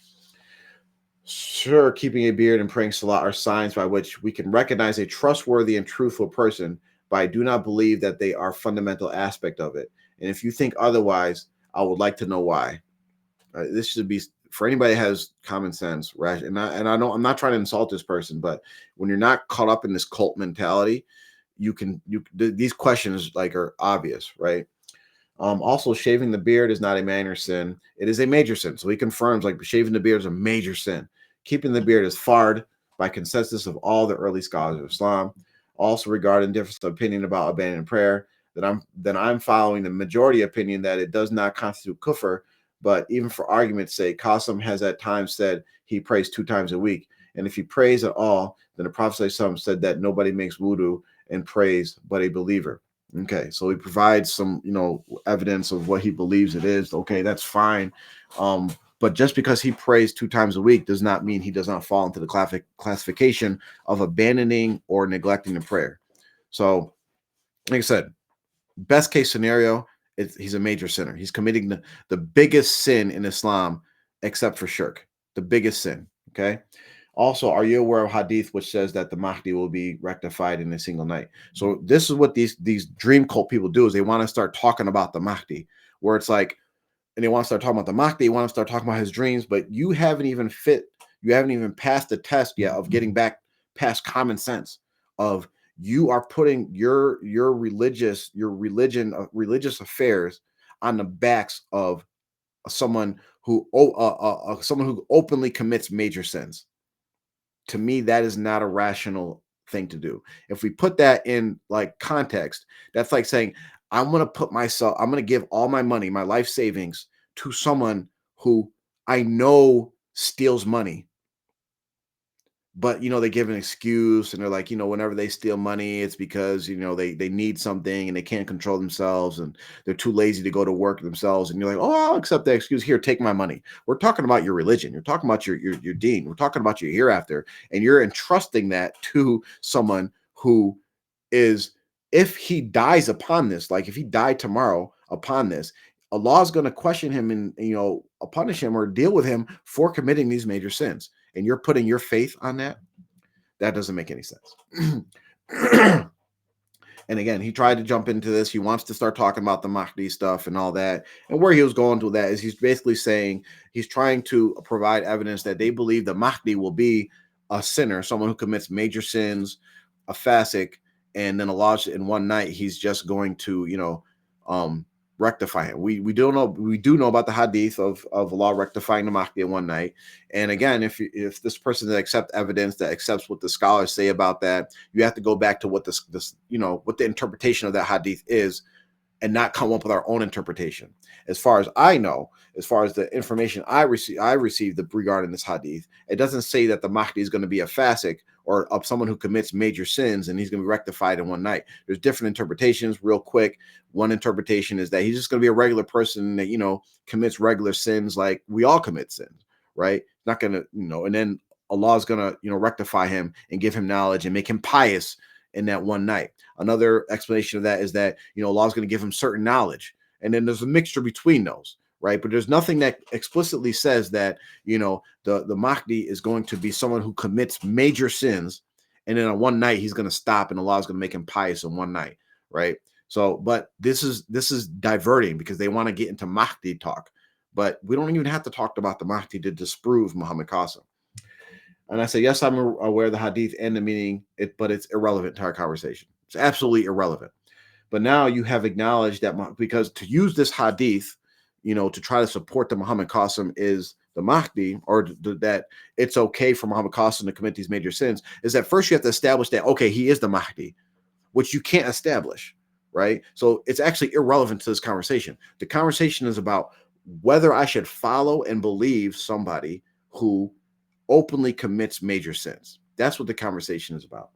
Sure, keeping a beard and praying salah are signs by which we can recognize a trustworthy and truthful person, but I do not believe that they are a fundamental aspect of it. And if you think otherwise, I would like to know why. This should be for anybody that has common sense, right? And I know I'm not trying to insult this person, but when you're not caught up in this cult mentality, these questions like are obvious, right? Also, shaving the beard is not a minor sin. It is a major sin. So he confirms like shaving the beard is a major sin. Keeping the beard is fard by consensus of all the early scholars of Islam. Also, regarding difference of opinion about abandoning prayer, that I'm following the majority opinion that it does not constitute kufr. But even for argument's sake, Qasim has at times said he prays 2 times a week. And if he prays at all, then the Prophet ﷺ said that nobody makes wudu and prays but a believer. Okay, so he provides some, evidence of what he believes it is. Okay, that's fine. But just because he prays 2 times a week does not mean he does not fall into the classification of abandoning or neglecting the prayer. So, like I said, best case scenario, he's a major sinner. He's committing the biggest sin in Islam, except for shirk, the biggest sin. Okay. Also, are you aware of hadith which says that the Mahdi will be rectified in a single night? So this is what these dream cult people do is they want to start talking about the Mahdi, where it's like, and they want to start talking about the Mahdi, they want to start talking about his dreams, but you haven't even passed the test yet of getting back past common sense of you are putting your religious affairs on the backs of someone who openly commits major sins. To me, that is not a rational thing to do. If we put that in like context, that's like saying, I'm going to give all my money, my life savings to someone who I know steals money. But they give an excuse and they're like, whenever they steal money, it's because they need something and they can't control themselves and they're too lazy to go to work themselves. And you're like, oh, I'll accept that excuse. Here, take my money. We're talking about your religion. You're talking about your deen. We're talking about your hereafter, and you're entrusting that to someone who is, if he dies upon this, like if he died tomorrow upon this, Allah is going to question him and punish him or deal with him for committing these major sins. And you're putting your faith on that. That doesn't make any sense. And again, he tried to jump into this. He wants to start talking about the Mahdi stuff and all that. And where he was going to that is he's basically saying he's trying to provide evidence that they believe the Mahdi will be a sinner, someone who commits major sins, a fasik, and then Allah in one night he's just going to rectify him. We do know about the hadith of Allah rectifying the Mahdi in one night. And again, if this person that accepts evidence, that accepts what the scholars say about that, you have to go back to what what the interpretation of that hadith is, and not come up with our own interpretation. As far as I know, as far as the information I received regarding this hadith, it doesn't say that the Mahdi is going to be a fasik or of someone who commits major sins and he's going to be rectified in one night. There's different interpretations. Real quick, one interpretation is that he's just going to be a regular person that commits regular sins like we all commit sins, right? Not going to and then Allah is going to rectify him and give him knowledge and make him pious in that one night. Another explanation of that is that Allah is going to give him certain knowledge, and then there's a mixture between those, right? But there's nothing that explicitly says that the Mahdi is going to be someone who commits major sins, and then on one night he's going to stop, and Allah is going to make him pious in one night, right? So, but this is diverting because they want to get into Mahdi talk, but we don't even have to talk about the Mahdi to disprove Muhammad Qasim. And I say, yes, I'm aware of the hadith and the meaning, but it's irrelevant to our conversation. It's absolutely irrelevant. But now you have acknowledged that because to use this hadith, to try to support the Muhammad Qasim is the Mahdi, or that it's okay for Muhammad Qasim to commit these major sins, is that first you have to establish that, okay, he is the Mahdi, which you can't establish, right? So it's actually irrelevant to this conversation. The conversation is about whether I should follow and believe somebody who openly commits major sins. That's what the conversation is about.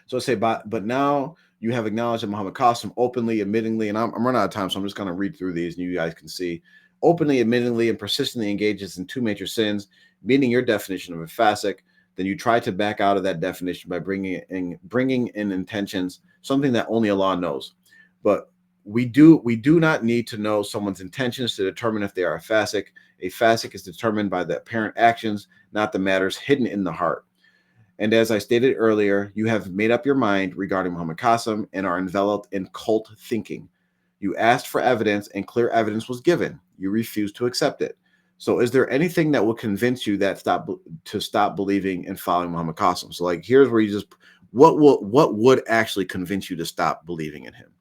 So I say, but now you have acknowledged that Muhammad Qasim openly, admittingly, and I'm running out of time, so I'm just going to read through these and you guys can see. Openly, admittingly, and persistently engages in two major sins, meeting your definition of a fasik. Then you try to back out of that definition by bringing in intentions, something that only Allah knows. But we do not need to know someone's intentions to determine if they are a fasik. A fasik is determined by the apparent actions, not the matters hidden in the heart. And as I stated earlier, you have made up your mind regarding Muhammad Qasim and are enveloped in cult thinking. You asked for evidence and clear evidence was given. You refused to accept it. So is there anything that will convince you that stop believing and following Muhammad Qasim? So like here's where you just what would actually convince you to stop believing in him?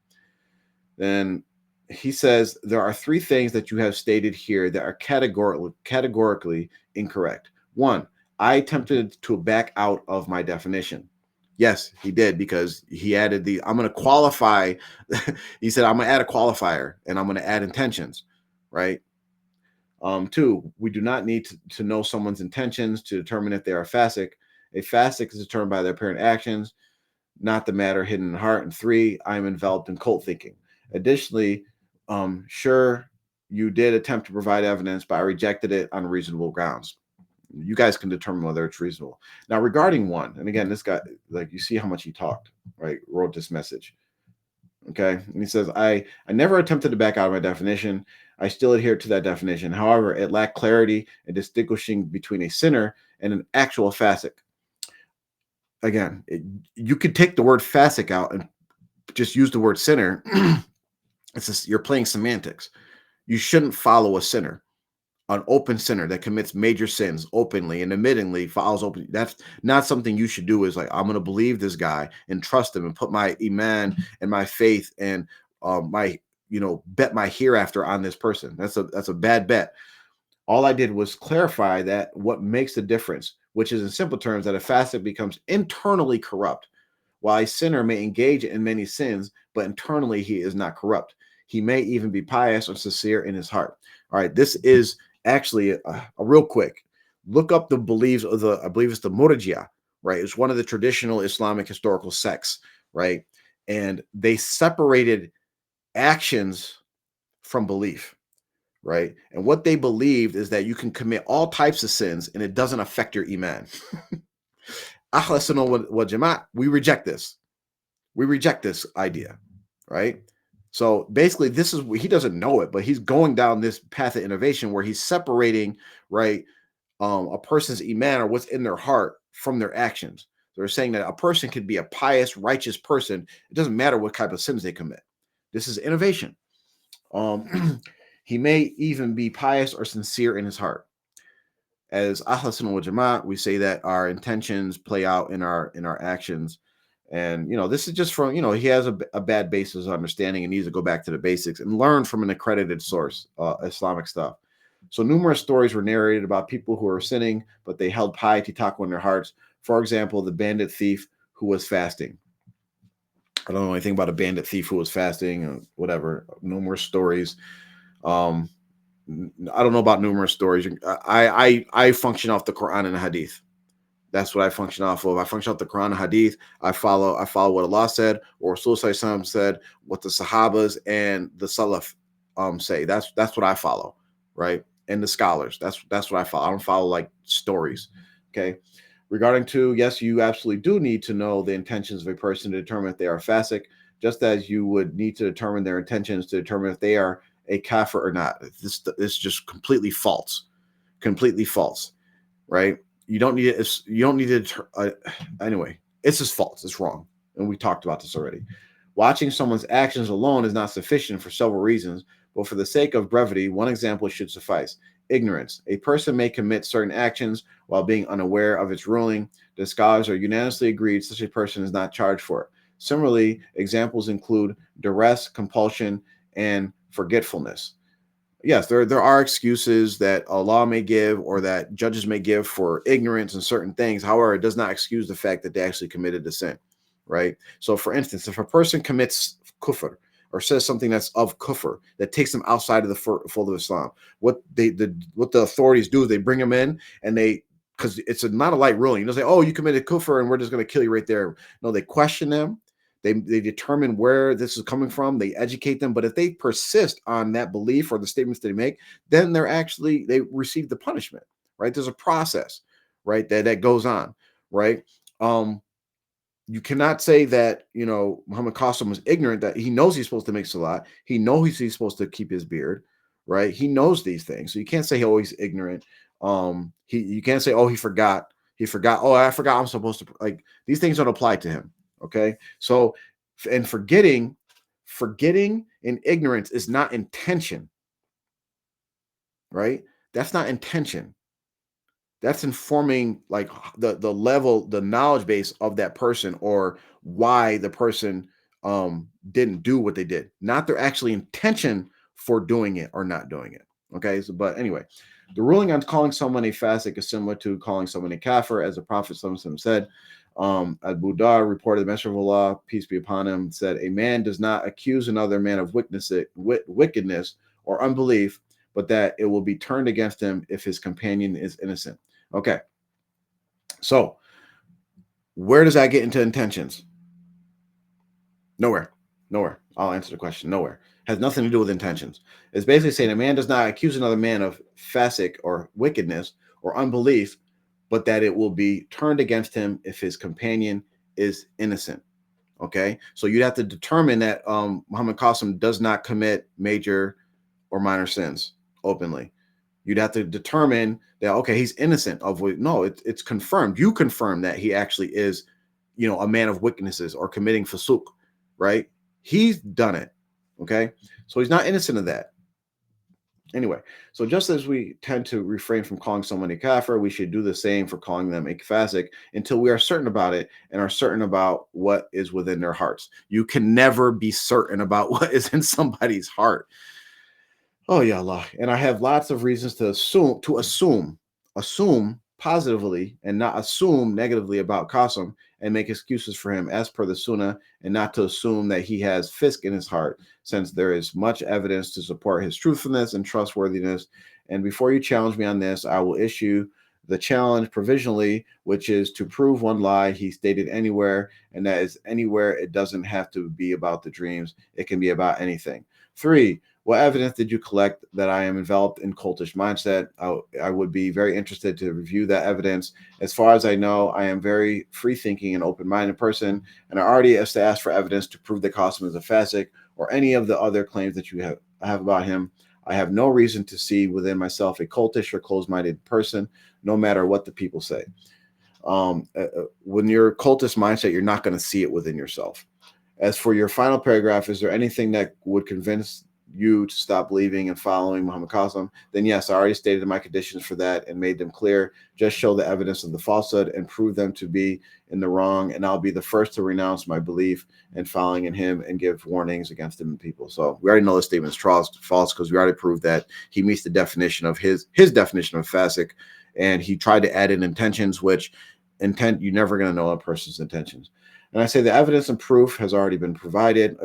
Then he says there are three things that you have stated here that are categorically incorrect. One, I attempted to back out of my definition. Yes, he did, because he added I'm going to qualify. He said, I'm going to add a qualifier and I'm going to add intentions, right? Two, we do not need to know someone's intentions to determine if they are fasik. A fasik is determined by their apparent actions, not the matter hidden in the heart. And three, I am enveloped in cult thinking. Additionally, sure, you did attempt to provide evidence, but I rejected it on reasonable grounds. You guys can determine whether it's reasonable. Now, regarding one, and again, this guy, like, you see how much he talked, right? Wrote this message. Okay. And he says, I never attempted to back out of my definition. I still adhere to that definition. However, it lacked clarity in distinguishing between a sinner and an actual fasik. Again, you could take the word fasik out and just use the word sinner. You're playing semantics. You shouldn't follow a sinner, an open sinner that commits major sins openly and admittingly follows open. That's not something you should do. Is like, I'm going to believe this guy and trust him and put my iman and my faith and my, bet my hereafter on this person. That's a bad bet. All I did was clarify that what makes the difference, which is in simple terms that a fasik becomes internally corrupt, while a sinner may engage in many sins, but internally he is not corrupt. He may even be pious or sincere in his heart. All right, this is actually a real quick. Look up the beliefs of I believe it's the Murji'a, right? It's one of the traditional Islamic historical sects, right? And they separated actions from belief, right? And what they believed is that you can commit all types of sins and it doesn't affect your iman. Ahl Sunnah wal Jama'at, we reject this. We reject this idea, right? So basically, this is, he doesn't know it, but he's going down this path of innovation where he's separating, right, a person's iman or what's in their heart from their actions. So they're saying that a person could be a pious, righteous person. It doesn't matter what type of sins they commit. This is innovation. He may even be pious or sincere in his heart. As Ahl Sunnah wal Jama'at, we say that our intentions play out in our actions. And this is just from, he has a bad basis of understanding and needs to go back to the basics and learn from an accredited source, Islamic stuff. So numerous stories were narrated about people who were sinning, but they held piety taqwa in their hearts. For example, the bandit thief who was fasting. I don't know anything about a bandit thief who was fasting or whatever. Numerous stories. I don't know about numerous stories. I function off the Quran and the Hadith. That's what I function off of. I function off the Quran and Hadith. I follow what Allah said, or Rasul said, what the Sahabas and the Salaf say. That's what I follow, right? And the scholars. That's what I follow. I don't follow like stories. Okay. Regarding to, yes, you absolutely do need to know the intentions of a person to determine if they are fasik, just as you would need to determine their intentions to determine if they are a kafir or not. This is just completely false, right? You don't need it. You don't need it. Anyway, it's just false. It's wrong, and we talked about this already. Watching someone's actions alone is not sufficient for several reasons, but for the sake of brevity, one example should suffice. Ignorance. A person may commit certain actions while being unaware of its ruling. The scholars are unanimously agreed such a person is not charged for it. Similarly, examples include duress, compulsion, and forgetfulness. Yes, there are excuses that a law may give or that judges may give for ignorance in certain things. However, it does not excuse the fact that they actually committed the sin, right? So, for instance, if a person commits kufr or says something that's of kufr that takes them outside of the fold of Islam, what the authorities do is they bring them in and they, because it's not a light ruling. You don't say, "Oh, you committed kufr and we're just going to kill you right there." No, they question them. They determine where this is coming from. They educate them. But if they persist on that belief or the statements they make, then they receive the punishment. Right? There's a process, right? That goes on. Right? Um, you cannot say that Muhammad Qasim was ignorant, that he knows he's supposed to make salat. He knows he's supposed to keep his beard, right? He knows these things. So you can't say he's ignorant. You can't say, oh, he forgot. He forgot. Oh, I forgot. I'm supposed to, like, these things don't apply to him. Okay. So, and forgetting and ignorance is not intention, right? That's not intention. That's informing, like, the level, the knowledge base of that person, or why the person didn't do what they did, not their actually intention for doing it or not doing it. Okay, so but anyway, the ruling on calling someone a fasik is similar to calling someone a kafir, as the Prophet said. Abu Dar reported, the Messenger of Allah, peace be upon him, said, "A man does not accuse another man of wickedness or unbelief, but that it will be turned against him if his companion is innocent." Okay. So where does that get into intentions? Nowhere. Nowhere. I'll answer the question. Nowhere. Has nothing to do with intentions. It's basically saying a man does not accuse another man of fasik or wickedness or unbelief, but that it will be turned against him if his companion is innocent. Okay. So you'd have to determine that Muhammad Qasim does not commit major or minor sins openly. You'd have to determine that, okay, he's innocent of what. No, it's confirmed. You confirm that he actually is, a man of wickednesses or committing fasuk, right? He's done it. Okay. So he's not innocent of that. Anyway, so just as we tend to refrain from calling someone a kafir, we should do the same for calling them a fasik until we are certain about it and are certain about what is within their hearts. You can never be certain about what is in somebody's heart. Oh yeah, Allah. And I have lots of reasons to assume positively and not assume negatively about Qasim and make excuses for him as per the Sunnah, and not to assume that he has fisk in his heart, since there is much evidence to support his truthfulness and trustworthiness. And before you challenge me on this, I will issue the challenge provisionally, which is to prove one lie he stated anywhere, and that is anywhere. It doesn't have to be about the dreams. It can be about anything. 3, what evidence did you collect that I am enveloped in cultish mindset? I would be very interested to review that evidence. As far as I know, I am very free thinking and open minded person, and I already have to ask for evidence to prove that Qasim is a fasik or any of the other claims that you have about him. I have no reason to see within myself a cultish or closed minded person, no matter what the people say. When you're cultist mindset, you're not going to see it within yourself. As for your final paragraph, is there anything that would convince you to stop believing and following Muhammad Qasim? Then yes, I already stated my conditions for that and made them clear. Just show the evidence of the falsehood and prove them to be in the wrong, and I'll be the first to renounce my belief and following in him and give warnings against him and people. So we already know the statement is false because we already proved that he meets the definition of his definition of fasik, and he tried to add in intentions, which intent, you're never going to know a person's intentions. And I say the evidence and proof has already been provided.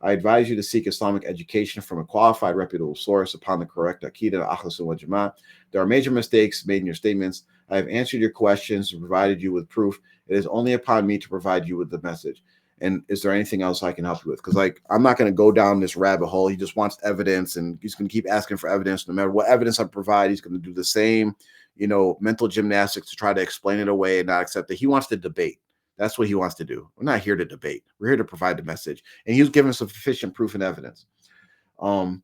I advise you to seek Islamic education from a qualified, reputable source upon the correct Aqidah, Ahl Sunnah wal Jama'ah. There are major mistakes made in your statements. I have answered your questions and provided you with proof. It is only upon me to provide you with the message. And is there anything else I can help you with? Because, like, I'm not going to go down this rabbit hole. He just wants evidence, and he's going to keep asking for evidence. No matter what evidence I provide, he's going to do the same, mental gymnastics to try to explain it away and not accept it. He wants to debate. That's what he wants to do. We're not here to debate. We're here to provide the message. And he was given sufficient proof and evidence. And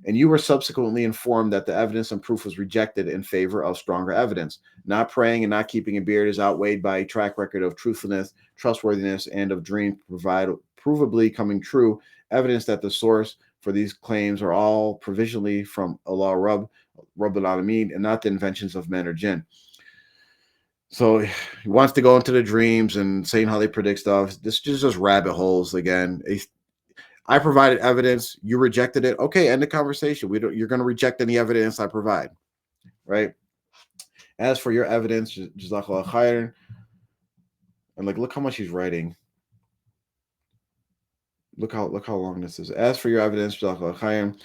you were subsequently informed that the evidence and proof was rejected in favor of stronger evidence. Not praying and not keeping a beard is outweighed by a track record of truthfulness, trustworthiness, and of dreams provably coming true. Evidence that the source for these claims are all provisionally from Allah Rabbul Alameen, and not the inventions of men or jinn. So he wants to go into the dreams and saying how they predict stuff. This is just rabbit holes again. I provided evidence, you rejected it. Okay, end the conversation. You're going to reject any evidence I provide, right? As for your evidence, jazakallah khairan. And like, look how much he's writing. Look how long this is. As for your evidence, jazakallah khairan,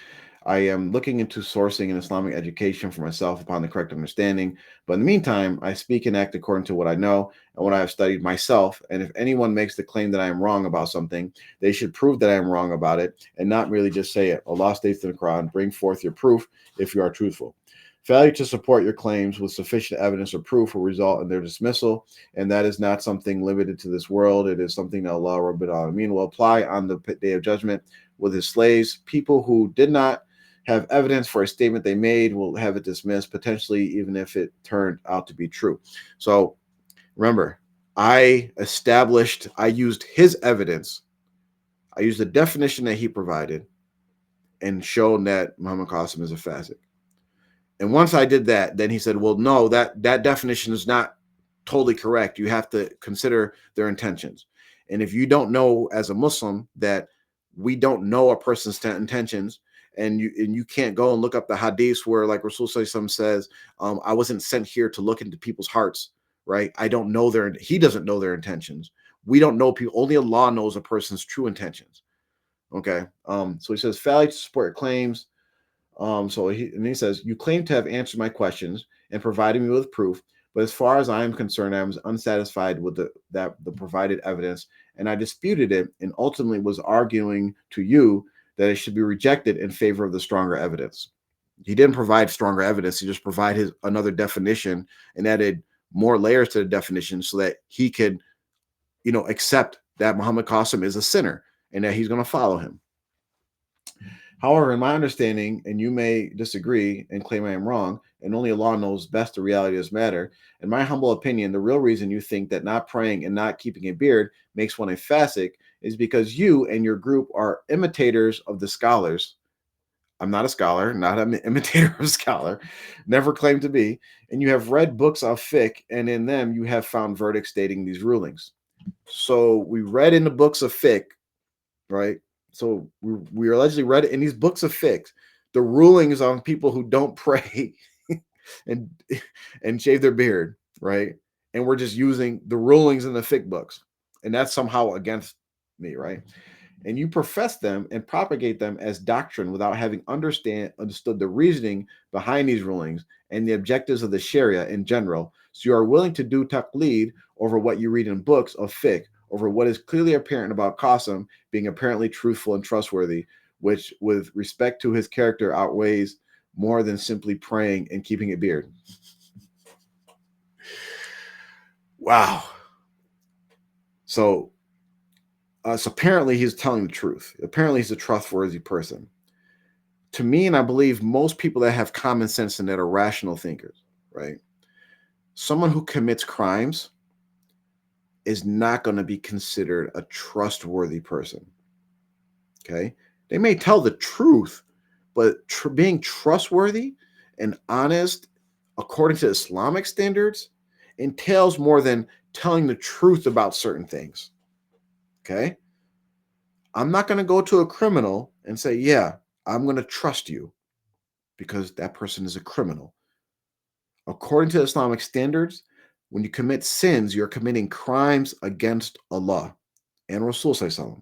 I am looking into sourcing an Islamic education for myself upon the correct understanding. But in the meantime, I speak and act according to what I know and what I have studied myself. And if anyone makes the claim that I am wrong about something, they should prove that I am wrong about it and not merely just say it. Allah states in the Quran, bring forth your proof if you are truthful. Failure to support your claims with sufficient evidence or proof will result in their dismissal, and that is not something limited to this world. It is something that Allah Rabbil Alameen will apply on the day of judgment with his slaves. People who did not have evidence for a statement they made will have it dismissed, potentially even if it turned out to be true. So remember, I used his evidence. I used the definition that he provided and shown that Muhammad Qasim is a fasiq. And once I did that, then he said, well, no, that definition is not totally correct. You have to consider their intentions. And if you don't know as a Muslim that we don't know a person's intentions, and you can't go and look up the hadiths where like Rasul says, I wasn't sent here to look into people's hearts, right? I don't know he doesn't know their intentions. We don't know people. Only Allah knows a person's true intentions. Okay. So he says, failure to support claims. He says, you claim to have answered my questions and provided me with proof, but as far as I am concerned, I was unsatisfied with the provided evidence, and I disputed it and ultimately was arguing to you that it should be rejected in favor of the stronger evidence. He didn't provide stronger evidence. He just provided another definition and added more layers to the definition so that he could, accept that Muhammad Qasim is a sinner and that he's going to follow him. However, in my understanding, and you may disagree and claim I am wrong, and only Allah knows best the reality of this matter, in my humble opinion, the real reason you think that not praying and not keeping a beard makes one a fasiq is because you and your group are imitators of the scholars. I'm not a scholar, not an imitator of a scholar, never claimed to be, and you have read books of fiqh, and in them you have found verdicts stating these rulings. So we read in the books of fiqh, right? So we allegedly read it in these books of fiqh, the rulings on people who don't pray and shave their beard, right? And we're just using the rulings in the fiqh books, and that's somehow against me, right? And you profess them and propagate them as doctrine without having understood the reasoning behind these rulings and the objectives of the Sharia in general. So you are willing to do taqleed over what you read in books of fiqh, over what is clearly apparent about Qasim being apparently truthful and trustworthy, which with respect to his character outweighs more than simply praying and keeping a beard. Wow. So apparently he's telling the truth. Apparently he's a trustworthy person. To me, and I believe most people that have common sense and that are rational thinkers, right? Someone who commits crimes is not going to be considered a trustworthy person. Okay? They may tell the truth, but being trustworthy and honest according to Islamic standards entails more than telling the truth about certain things. Okay? I'm not going to go to a criminal and say, yeah, I'm going to trust you because that person is a criminal. According to Islamic standards, when you commit sins, you're committing crimes against Allah and Rasul Sallallahu.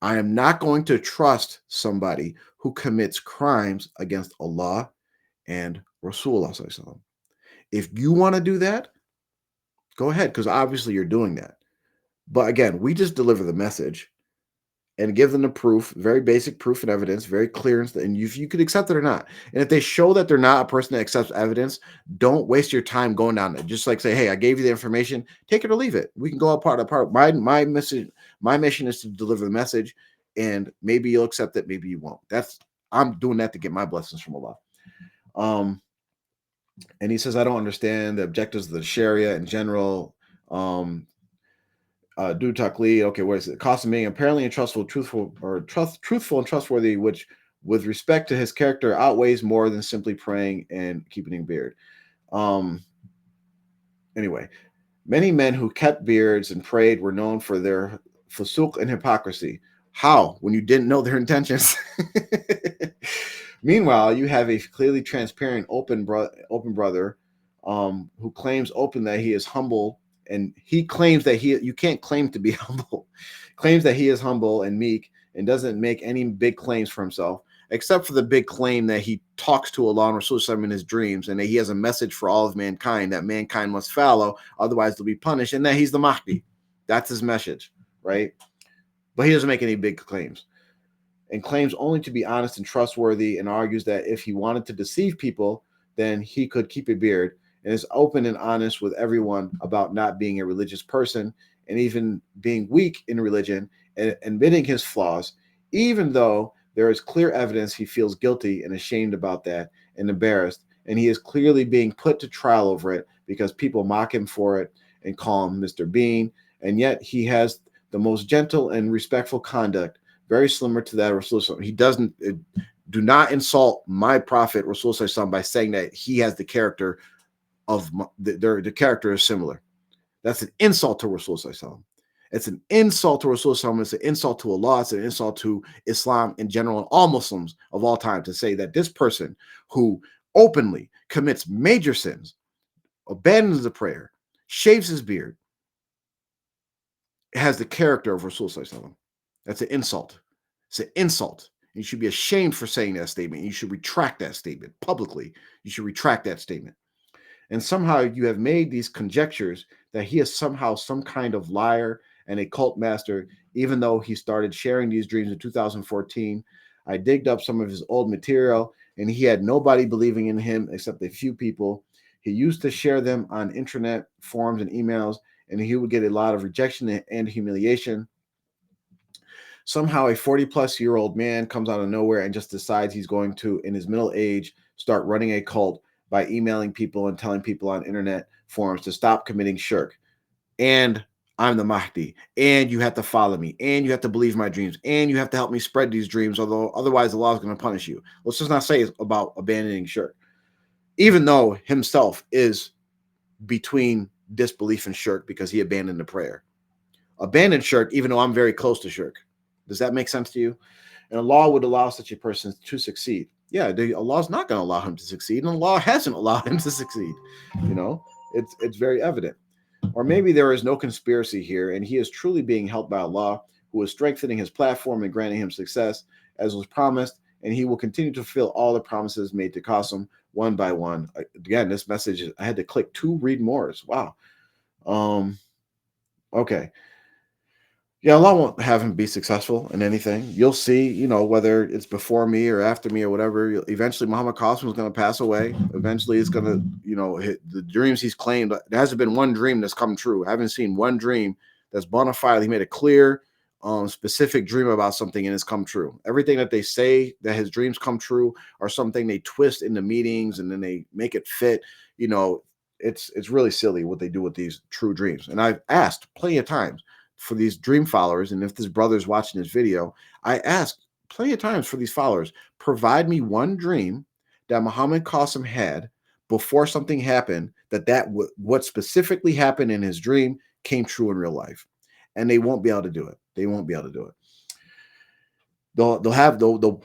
I am not going to trust somebody who commits crimes against Allah and Rasulullah Sallallahu. If you want to do that, go ahead, because obviously you're doing that. But again, we just deliver the message and give them the proof, very basic proof and evidence, very clear, and you could accept it or not. And if they show that they're not a person that accepts evidence, don't waste your time going down there. Just like say, hey, I gave you the information, take it or leave it. We can go apart. My mission is to deliver the message, and maybe you'll accept it, maybe you won't. I'm doing that to get my blessings from Allah. And he says, I don't understand the objectives of the Sharia in general. Do taqleed. Okay, what is it? Qasim being apparently truthful and trustworthy, which, with respect to his character, outweighs more than simply praying and keeping a beard. Anyway, many men who kept beards and prayed were known for their fusuq and hypocrisy. How? When you didn't know their intentions. Meanwhile, you have a clearly transparent, open brother, who claims open that he is humble, and he claims that you can't claim to be humble, claims that he is humble and meek, and doesn't make any big claims for himself, except for the big claim that he talks to Allah and Rasul in his dreams, and that he has a message for all of mankind that mankind must follow, otherwise they'll be punished, and that he's the Mahdi. That's his message, right? But he doesn't make any big claims, and claims only to be honest and trustworthy, and argues that if he wanted to deceive people, then he could keep a beard, and is open and honest with everyone about not being a religious person, and even being weak in religion, and admitting his flaws, even though there is clear evidence he feels guilty and ashamed about that and embarrassed, and he is clearly being put to trial over it because people mock him for it and call him Mr. Bean, and yet he has the most gentle and respectful conduct, very similar to that of Rasul. He doesn't do not insult my prophet Rasul by saying that he has the character of the character is similar. That's an insult to Rasul. It's an insult to Rasul. It's an insult to Allah. It's an insult to Islam in general and all Muslims of all time to say that this person who openly commits major sins, abandons the prayer, shaves his beard, has the character of Rasul. That's an insult. It's an insult. You should be ashamed for saying that statement. You should retract that statement publicly. You should retract that statement. And somehow you have made these conjectures that he is somehow some kind of liar and a cult master, even though he started sharing these dreams in 2014. I digged up some of his old material, and he had nobody believing in him except a few people. He used to share them on internet forums and emails, and he would get a lot of rejection and humiliation. Somehow a 40-plus-year-old man comes out of nowhere and just decides he's going to, in his middle age, start running a cult by emailing people and telling people on internet forums to stop committing shirk. And I'm the Mahdi, and you have to follow me, and you have to believe my dreams, and you have to help me spread these dreams, although otherwise the law is going to punish you. Let's just not say it's about abandoning shirk, even though himself is between disbelief and shirk because he abandoned the prayer. Abandoned shirk, even though I'm very close to shirk. Does that make sense to you? And Allah would allow such a person to succeed. Yeah, Allah's not going to allow him to succeed, and Allah hasn't allowed him to succeed. It's very evident. Or maybe there is no conspiracy here, and he is truly being helped by Allah, who is strengthening his platform and granting him success, as was promised, and he will continue to fulfill all the promises made to Qasim one by one. Again, this message, I had to click to read more. Wow. Okay. Yeah, Allah won't have him be successful in anything. You'll see, whether it's before me or after me or whatever. Eventually, Muhammad Qasim is going to pass away. Eventually, it's going to, hit the dreams he's claimed. There hasn't been one dream that's come true. I haven't seen one dream that's bona fide. He made a clear, specific dream about something and it's come true. Everything that they say that his dreams come true are something they twist into meetings and then they make it fit. It's really silly what they do with these true dreams. And I've asked plenty of times for these dream followers, and if this brother's watching this video, I asked plenty of times for these followers, provide me one dream that Muhammad Qasim had before something happened what specifically happened in his dream came true in real life. And they won't be able to do it. They won't be able to do it.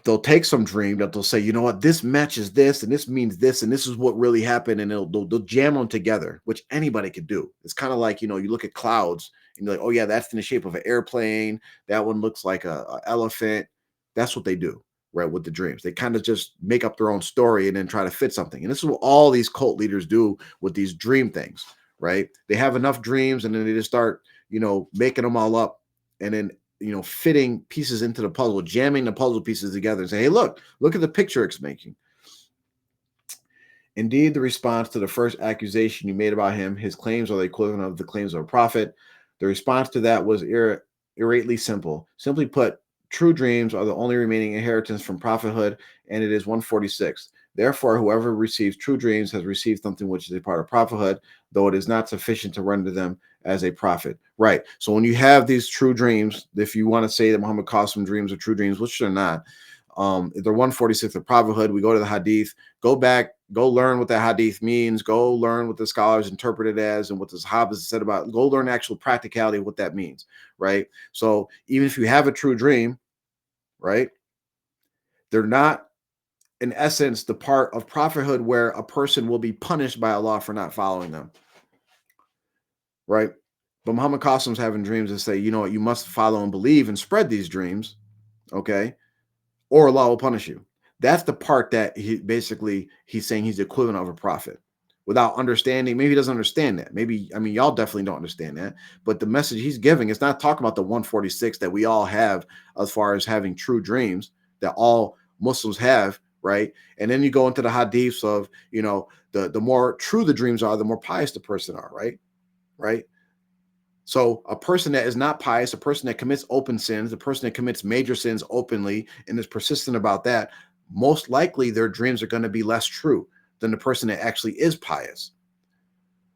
They'll take some dream that they'll say, you know what, this matches this, and this means this, and this is what really happened, and they'll jam them together, which anybody could do. It's kind of like, you look at clouds and you're like, oh yeah, that's in the shape of an airplane. That one looks like a elephant. That's what they do, right, with the dreams. They kind of just make up their own story and then try to fit something. And this is what all these cult leaders do with these dream things, right? They have enough dreams and then they just start, making them all up, and then fitting pieces into the puzzle, jamming the puzzle pieces together and say, hey, look at the picture it's making. Indeed, the response to the first accusation you made about him, his claims are the equivalent of the claims of a prophet. The response to that was irately simple. Simply put, true dreams are the only remaining inheritance from prophethood, and it is 146. Therefore, whoever receives true dreams has received something which is a part of prophethood, though it is not sufficient to render them as a prophet. Right. So when you have these true dreams, if you want to say that Muhammad Qasim dreams are true dreams, which they're not, they're 146 of prophethood. We go to the hadith, go back, Go learn what the hadith means. Go learn what the scholars interpret it as and what the Sahabas said about it. Go learn the actual practicality of what that means, right? So even if you have a true dream, right, they're not, in essence, the part of prophethood where a person will be punished by Allah for not following them, right? But Muhammad Qasim's having dreams that say, you know what, you must follow and believe and spread these dreams, okay? Or Allah will punish you. That's the part that he's saying he's the equivalent of a prophet without understanding. Maybe he doesn't understand that. Maybe, I mean, y'all definitely don't understand that. But the message he's giving is not talking about the 146 that we all have as far as having true dreams that all Muslims have, right? And then you go into the hadiths of, you know, the more true the dreams are, the more pious the person are, right? Right? So a person that is not pious, a person that commits open sins, a person that commits major sins openly and is persistent about that, most likely their dreams are going to be less true than the person that actually is pious.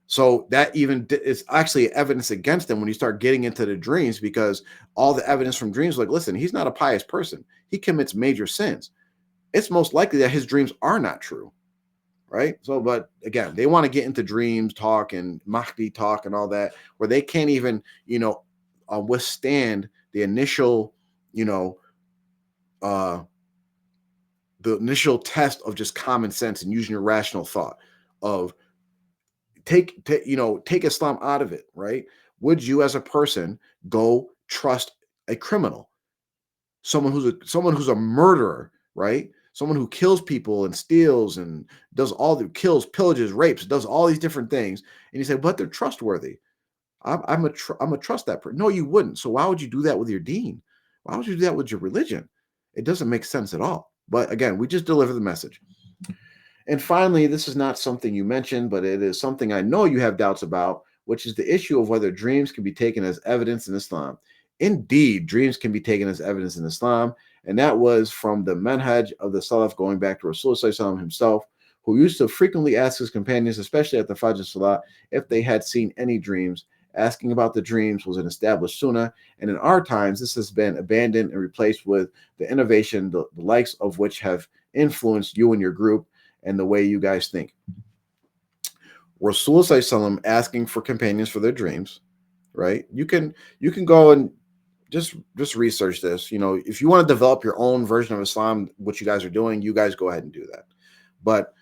So that even is actually evidence against them when you start getting into the dreams, because all the evidence from dreams, like, listen, he's not a pious person. He commits major sins. It's most likely that his dreams are not true. Right. So, but again, they want to get into dreams talk and Mahdi talk and all that, where they can't even, you know, withstand the initial, you know, the initial test of just common sense and using your rational thought of take Islam out of it. Right. Would you as a person go trust a criminal, someone who's a murderer, right? Someone who kills people and steals and does all the kills, pillages, rapes, does all these different things, and you say, but they're trustworthy. I'm a trust that person. No, you wouldn't. So why would you do that with your deen? Why would you do that with your religion? It doesn't make sense at all. But again, we just deliver the message. And finally, this is not something you mentioned, but it is something I know you have doubts about, which is the issue of whether dreams can be taken as evidence in Islam. Indeed, dreams can be taken as evidence in Islam, and that was from the manhaj of the Salaf going back to Rasulullah himself, who used to frequently ask his companions, especially at the Fajr Salah, if they had seen any dreams. Asking about the dreams was an established sunnah, and in our times, this has been abandoned and replaced with the innovation, the likes of which have influenced you and your group and the way you guys think. Rasulullah asking for companions for their dreams, right? You can go and just research this. You know, if you want to develop your own version of Islam, what you guys are doing, you guys go ahead and do that. But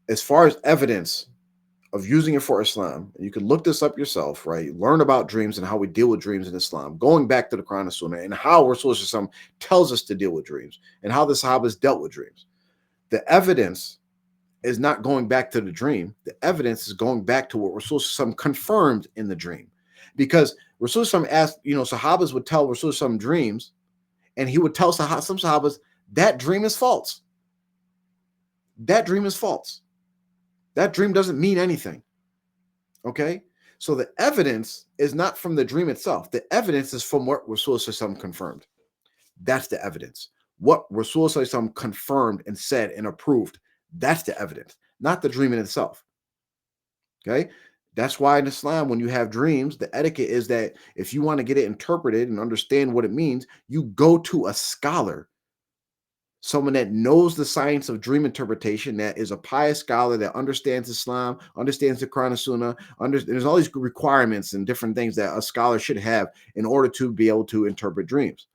as far as evidence of using it for Islam, you can look this up yourself, right? Learn about dreams and how we deal with dreams in Islam, going back to the Quran and Sunnah, and how Rasulullah tells us to deal with dreams and how the Sahabas dealt with dreams. The evidence is not going back to the dream. The evidence is going back to what Rasulullah confirmed in the dream. Because Rasulullah asked, you know, Sahabas would tell Rasulullah dreams, and he would tell some Sahabas, that dream is false. That dream is false. That dream doesn't mean anything. Okay? So the evidence is not from the dream itself. The evidence is from what Rasulullah confirmed. That's the evidence. What Rasulullah confirmed and said and approved. That's the evidence, not the dream in itself. Okay? That's why in Islam, when you have dreams, the etiquette is that if you want to get it interpreted and understand what it means, you go to a scholar, someone that knows the science of dream interpretation, that is a pious scholar that understands Islam, understands the Quran and Sunnah. There's all these requirements and different things that a scholar should have in order to be able to interpret dreams.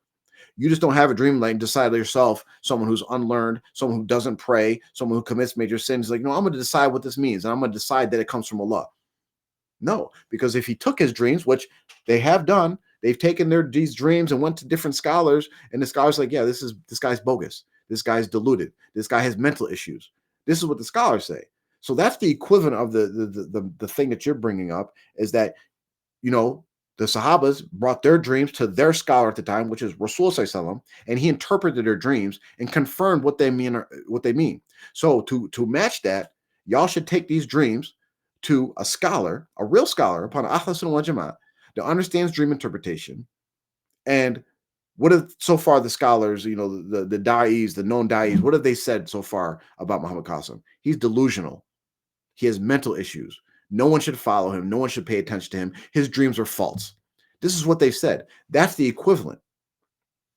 You just don't have a dream like and decide yourself, someone who's unlearned, someone who doesn't pray, someone who commits major sins, like, no, I'm going to decide what this means, and I'm going to decide that it comes from Allah. No, because if he took his dreams, which they have done, they've taken these dreams and went to different scholars, and the scholars like, yeah, this guy's bogus. This guy's deluded. This guy has mental issues. This is what the scholars say. So that's the equivalent of the thing that you're bringing up, is that, you know, the Sahabas brought their dreams to their scholar at the time, which is Rasulullah, and he interpreted their dreams and confirmed what they mean. So to match that, y'all should take these dreams to a scholar, a real scholar, upon Ahl Sunnah wal Jama'ah, that understands dream interpretation. And what have so far the scholars, you know, the da'is, the known da'is, what have they said so far about Muhammad Qasim? He's delusional. He has mental issues. No one should follow him. No one should pay attention to him. His dreams are false. This is what they've said. That's the equivalent.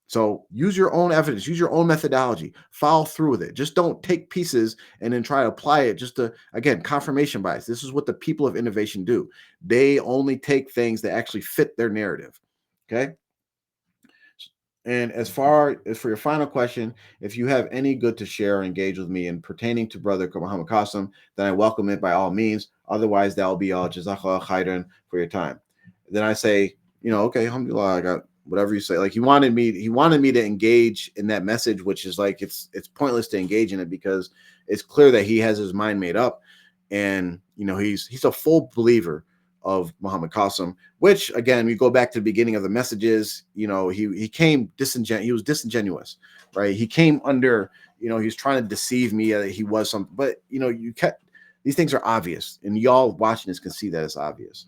So use your own evidence, use your own methodology, follow through with it. Just don't take pieces and then try to apply it just to, again, confirmation bias. This is what the people of innovation do. They only take things that actually fit their narrative. Okay. And as far as for your final question, if you have any good to share or engage with me in pertaining to Brother Muhammad Qasim, then I welcome it by all means. Otherwise, that will be all jazakallah khairan for your time. Then I say, okay, alhamdulillah, I got whatever you say. Like he wanted me to engage in that message, which is like it's pointless to engage in it because it's clear that he has his mind made up. And he's a full believer of Muhammad Qasim, which again, we go back to the beginning of the messages, he was disingenuous, right? He came under, he was trying to deceive me that he was something, but these things are obvious, and y'all watching this can see that it's obvious.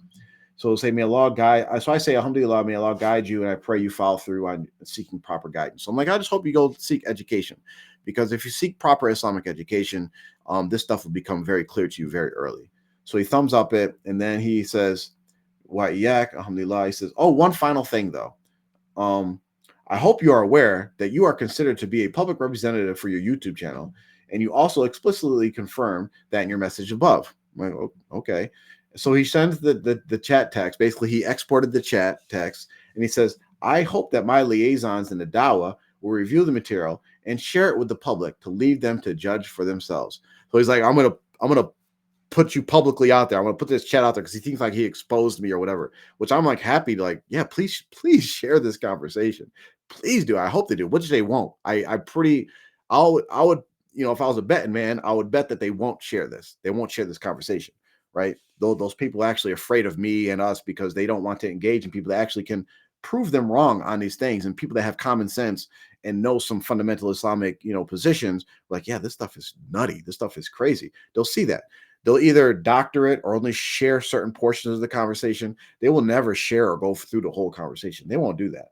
So say, may Allah guide. So I say, alhamdulillah, may Allah guide you, and I pray you follow through on seeking proper guidance. So I'm like, I just hope you go seek education, because if you seek proper Islamic education, this stuff will become very clear to you very early. So he thumbs up it, and then he says, "Why yak, alhamdulillah." He says, "Oh, one final thing though. Um, I hope you are aware that you are considered to be a public representative for your YouTube channel, and you also explicitly confirm that in your message above." I'm like, "Oh, okay." So he sends the chat text. Basically, he exported the chat text, and he says, "I hope that my liaisons in the Dawah will review the material and share it with the public to leave them to judge for themselves." So he's like, I'm gonna put you publicly out there. I'm gonna put this chat out there because he thinks like he exposed me or whatever. Which I'm like happy to like, yeah, please share this conversation. Please do. I hope they do. Which they won't. I would if I was a betting man, I would bet that they won't share this. They won't share this conversation, right? Those people are actually afraid of me and us because they don't want to engage in people that actually can prove them wrong on these things, and people that have common sense and know some fundamental Islamic positions. Like, yeah, this stuff is nutty. This stuff is crazy. They'll see that. They'll either doctor it or only share certain portions of the conversation. They will never share or go through the whole conversation. They won't do that.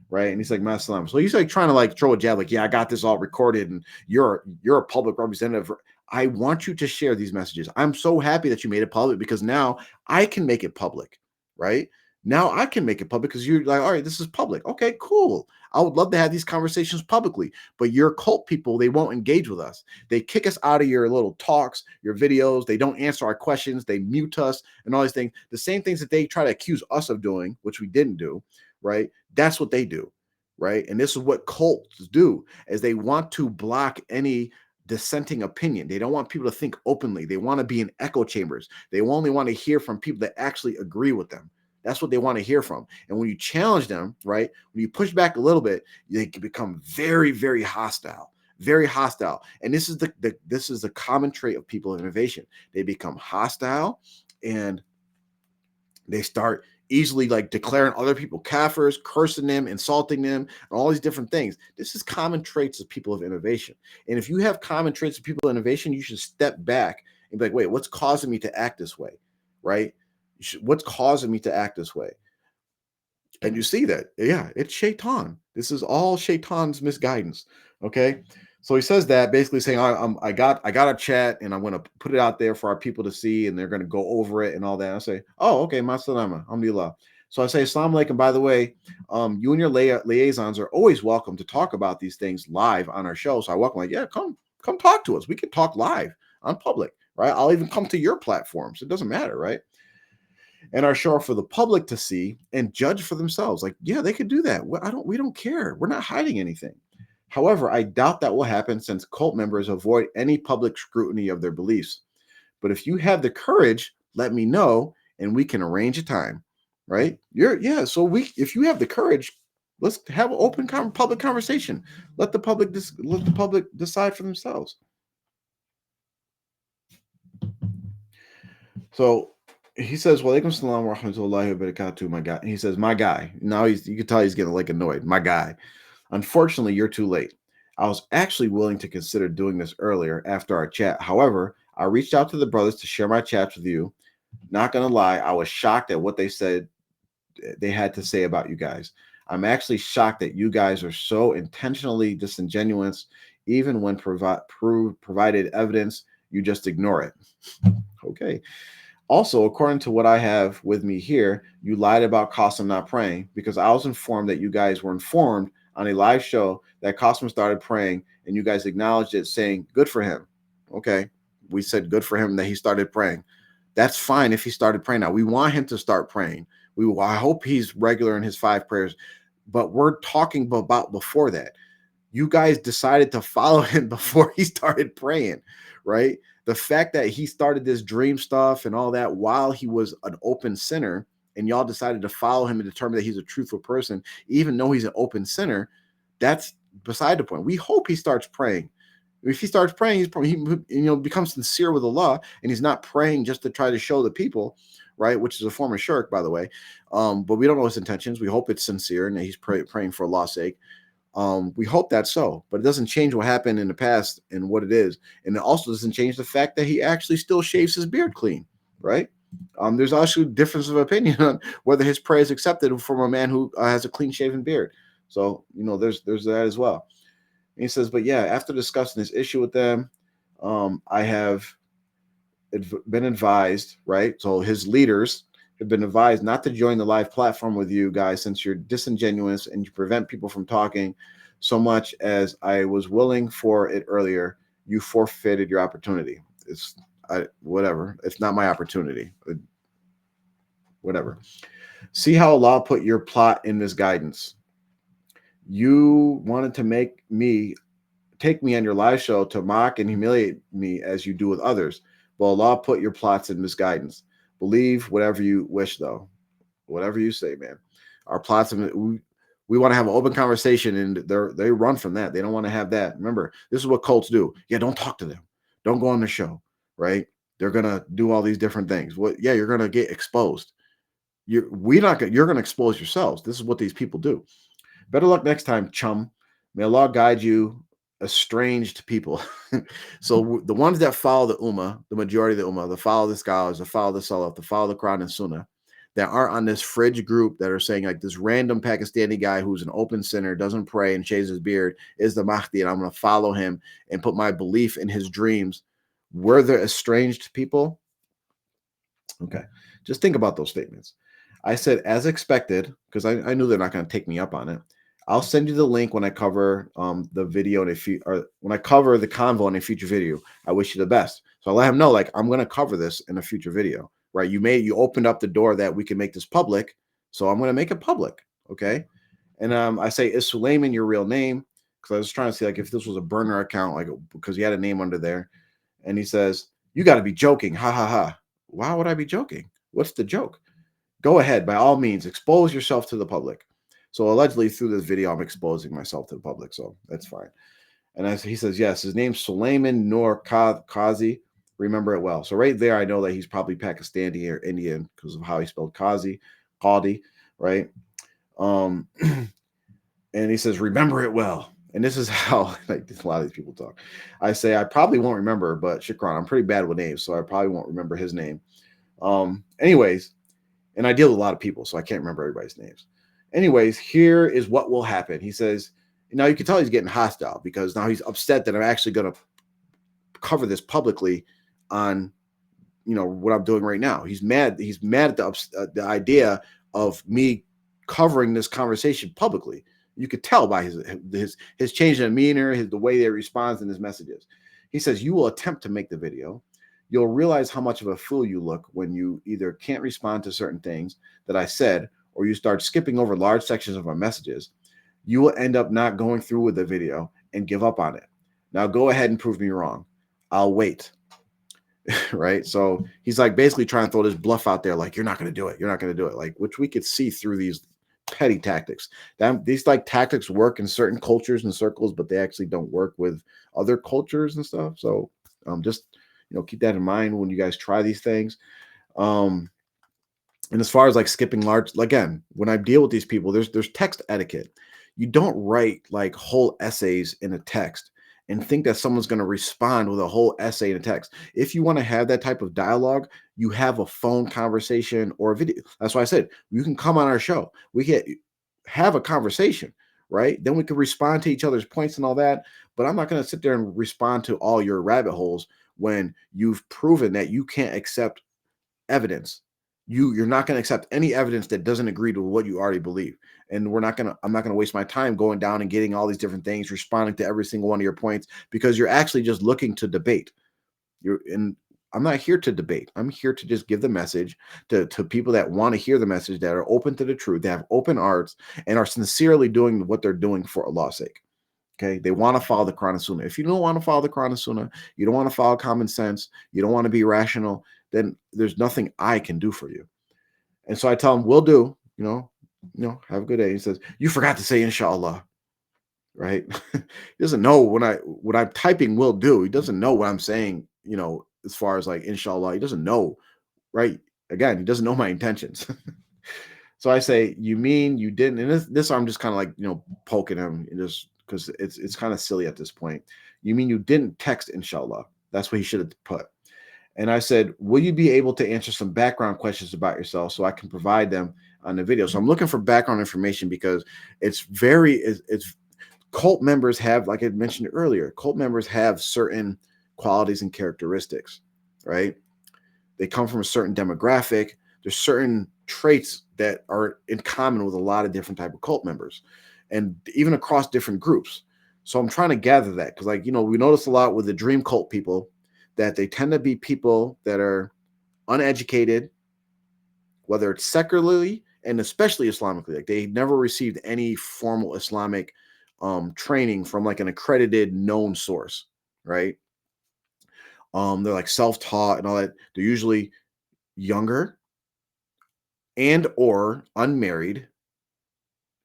Right. And he's like, Masalam. So he's like trying to like throw a jab, like, yeah, I got this all recorded and you're a public representative. I want you to share these messages. I'm so happy that you made it public because now I can make it public. Right. Now I can make it public because you're like, all right, this is public. Okay, cool. I would love to have these conversations publicly, but your cult people, they won't engage with us. They kick us out of your little talks, your videos. They don't answer our questions. They mute us and all these things. The same things that they try to accuse us of doing, which we didn't do, right? That's what they do, right? And this is what cults do, is they want to block any dissenting opinion. They don't want people to think openly. They want to be in echo chambers. They only want to hear from people that actually agree with them. That's what they want to hear from. And when you challenge them, right, when you push back a little bit, they can become very, very hostile. Very hostile. And this is the common trait of people of innovation. They become hostile and they start easily like declaring other people kafirs, cursing them, insulting them, and all these different things. This is common traits of people of innovation. And if you have common traits of people of innovation, you should step back and be like, wait, what's causing me to act this way? Right? What's causing me to act this way? And you see that, yeah, it's shaitan. This is all shaitan's misguidance. Okay. So he says that basically saying, I got a chat and I'm going to put it out there for our people to see and they're going to go over it and all that. And I say, oh, okay, masalama, alhamdulillah. So I say, Assalamu alaikum. By the way, you and your liaisons are always welcome to talk about these things live on our show. So I welcome, like, yeah, come talk to us. We can talk live on public, right? I'll even come to your platforms. It doesn't matter, right? And our show for the public to see and judge for themselves. Like, yeah, they could do that. We don't care. We're not hiding anything. However, I doubt that will happen since cult members avoid any public scrutiny of their beliefs. But if you have the courage, let me know and we can arrange a time. Right? So if you have the courage, let's have an open public conversation. Let the public decide for themselves. So he says, Walaikum salam wa rahmatullahi wa barakatuh, my guy. He says, my guy. Now you can tell he's getting like annoyed. My guy. Unfortunately, you're too late. I was actually willing to consider doing this earlier after our chat. However, I reached out to the brothers to share my chats with you. Not gonna lie, I was shocked at what they said they had to say about you guys. I'm actually shocked that you guys are so intentionally disingenuous, even when provided evidence, you just ignore it. Okay. Also, according to what I have with me here, you lied about Qasim not praying because I was informed that you guys were informed on a live show that Cosmo started praying, and you guys acknowledged it, saying, good for him. Okay. We said good for him that he started praying. That's fine if he started praying now. We want him to start praying. I hope he's regular in his 5 prayers, but we're talking about before that. You guys decided to follow him before he started praying, right? The fact that he started this dream stuff and all that while he was an open sinner, and y'all decided to follow him and determine that he's a truthful person, even though he's an open sinner, that's beside the point. We hope he starts praying. If he starts praying, he becomes sincere with Allah, and he's not praying just to try to show the people, right? Which is a form of shirk, by the way. But we don't know his intentions. We hope it's sincere and that he's praying for Allah's sake. We hope that's so, but it doesn't change what happened in the past and what it is. And it also doesn't change the fact that he actually still shaves his beard clean, right? There's actually difference of opinion on whether his prayer is accepted from a man who has a clean shaven beard. So, there's that as well. And he says, but yeah, after discussing this issue with them, I have been advised, right? So his leaders have been advised not to join the live platform with you guys since you're disingenuous and you prevent people from talking so much as I was willing for it earlier. You forfeited your opportunity. Whatever. It's not my opportunity. Whatever. See how Allah put your plot in this guidance. You wanted to take me on your live show to mock and humiliate me as you do with others. But Allah put your plots in misguidance. Believe whatever you wish, though. Whatever you say, man. Our plots, we want to have an open conversation, and they run from that. They don't want to have that. Remember, this is what cults do. Yeah, don't talk to them. Don't go on the show, right? They're gonna do all these different things. Yeah, you're gonna get exposed. You're gonna expose yourselves. This is what these people do. Better luck next time, chum. May Allah guide you, estranged people. So the ones that follow the Ummah, the majority of the Ummah, that follow the scholars, that follow the Salaf, that follow the Quran and Sunnah, that aren't on this fridge group that are saying like this random Pakistani guy who's an open sinner, doesn't pray and shaves his beard is the Mahdi, and I'm going to follow him and put my belief in his dreams. We're the estranged people. Okay. Just think about those statements. I said, as expected, because I knew they're not going to take me up on it. I'll send you the link when I cover the video or when I cover the convo in a future video. I wish you the best. So I let him know, like, I'm going to cover this in a future video, right? You opened up the door that we can make this public, so I'm going to make it public, okay? And I say, is Suleiman your real name? Because I was trying to see like if this was a burner account, like because he had a name under there, and he says, you got to be joking, ha ha ha. Why would I be joking? What's the joke? Go ahead, by all means, expose yourself to the public. So allegedly through this video, I'm exposing myself to the public, so that's fine. And he says, yes, his name's Suleiman Noor Qazi. Remember it well. So right there, I know that he's probably Pakistani or Indian because of how he spelled Qadi, right? And he says, remember it well. And this is how like a lot of these people talk. I say, I probably won't remember, but Shukran, I'm pretty bad with names, so I probably won't remember his name. Anyways, and I deal with a lot of people, so I can't remember everybody's names. Anyways, here is what will happen. He says, now you can tell he's getting hostile because now he's upset that I'm actually going to cover this publicly on, what I'm doing right now. He's mad. He's mad at the idea of me covering this conversation publicly. You could tell by his change in demeanor, the way that he responds in his messages. He says, you will attempt to make the video. You'll realize how much of a fool you look when you either can't respond to certain things that I said, or you start skipping over large sections of my messages. You will end up not going through with the video and give up on it. Now go ahead and prove me wrong. I'll wait. Right? So he's like basically trying to throw this bluff out there, like, you're not going to do it. You're not going to do it. Like, which we could see through these petty tactics. These like tactics work in certain cultures and circles, but they actually don't work with other cultures and stuff. So just keep that in mind when you guys try these things. And as far as like skipping large, again, when I deal with these people, there's text etiquette. You don't write like whole essays in a text and think that someone's going to respond with a whole essay in a text. If you want to have that type of dialogue, you have a phone conversation or a video. That's why I said you can come on our show. We can have a conversation, right? Then we can respond to each other's points and all that. But I'm not going to sit there and respond to all your rabbit holes when you've proven that you can't accept evidence. you're not going to accept any evidence that doesn't agree to what you already believe. And I'm not going to waste my time going down and getting all these different things, responding to every single one of your points, because you're actually just looking to debate. I'm not here to debate. I'm here to just give the message to people that want to hear the message, that are open to the truth, that have open hearts, and are sincerely doing what they're doing for Allah's sake. Okay, they want to follow the Quran and Sunnah. If you don't want to follow the Quran and Sunnah, you don't want to follow common sense, you don't want to be rational, then there's nothing I can do for you. And so I tell him, "Will do." Have a good day. He says, "You forgot to say inshallah." Right? He doesn't know when I'm typing "will do." He doesn't know what I'm saying. As far as like inshallah, he doesn't know. Right? Again, he doesn't know my intentions. So I say, "You mean you didn't?" And this I'm just kind of like poking him, just because it's kind of silly at this point. "You mean you didn't text inshallah?" That's what he should have put. And I said, "Will you be able to answer some background questions about yourself so I can provide them on the video?" So I'm looking for background information because it's cult members have, like I mentioned earlier, cult members have certain qualities and characteristics, right? They come from a certain demographic. There's certain traits that are in common with a lot of different type of cult members, and even across different groups. So I'm trying to gather that because, we notice a lot with the dream cult people that they tend to be people that are uneducated, whether it's secularly and especially Islamically. Like they never received any formal Islamic training from like an accredited known source, right? They're like self-taught and all that. They're usually younger and or unmarried,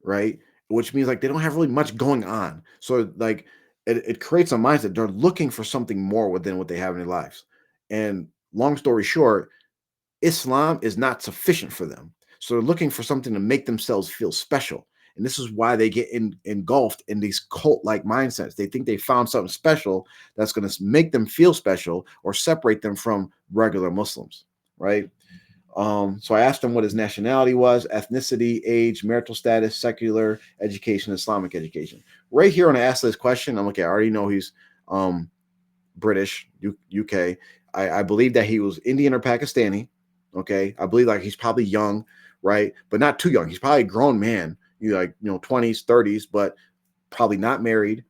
right? Which means like they don't have really much going on. So like it creates a mindset. They're looking for something more within what they have in their lives. And long story short, Islam is not sufficient for them. So they're looking for something to make themselves feel special. And this is why they get engulfed in these cult-like mindsets. They think they found something special that's going to make them feel special or separate them from regular Muslims, right? So I asked him what his nationality was, ethnicity, age, marital status, secular education, Islamic education. Right here when I asked this question, I'm like, I already know he's British, UK. I believe that he was Indian or Pakistani. Okay. I believe like he's probably young, right? But not too young. He's probably a grown man, 20s, 30s, but probably not married.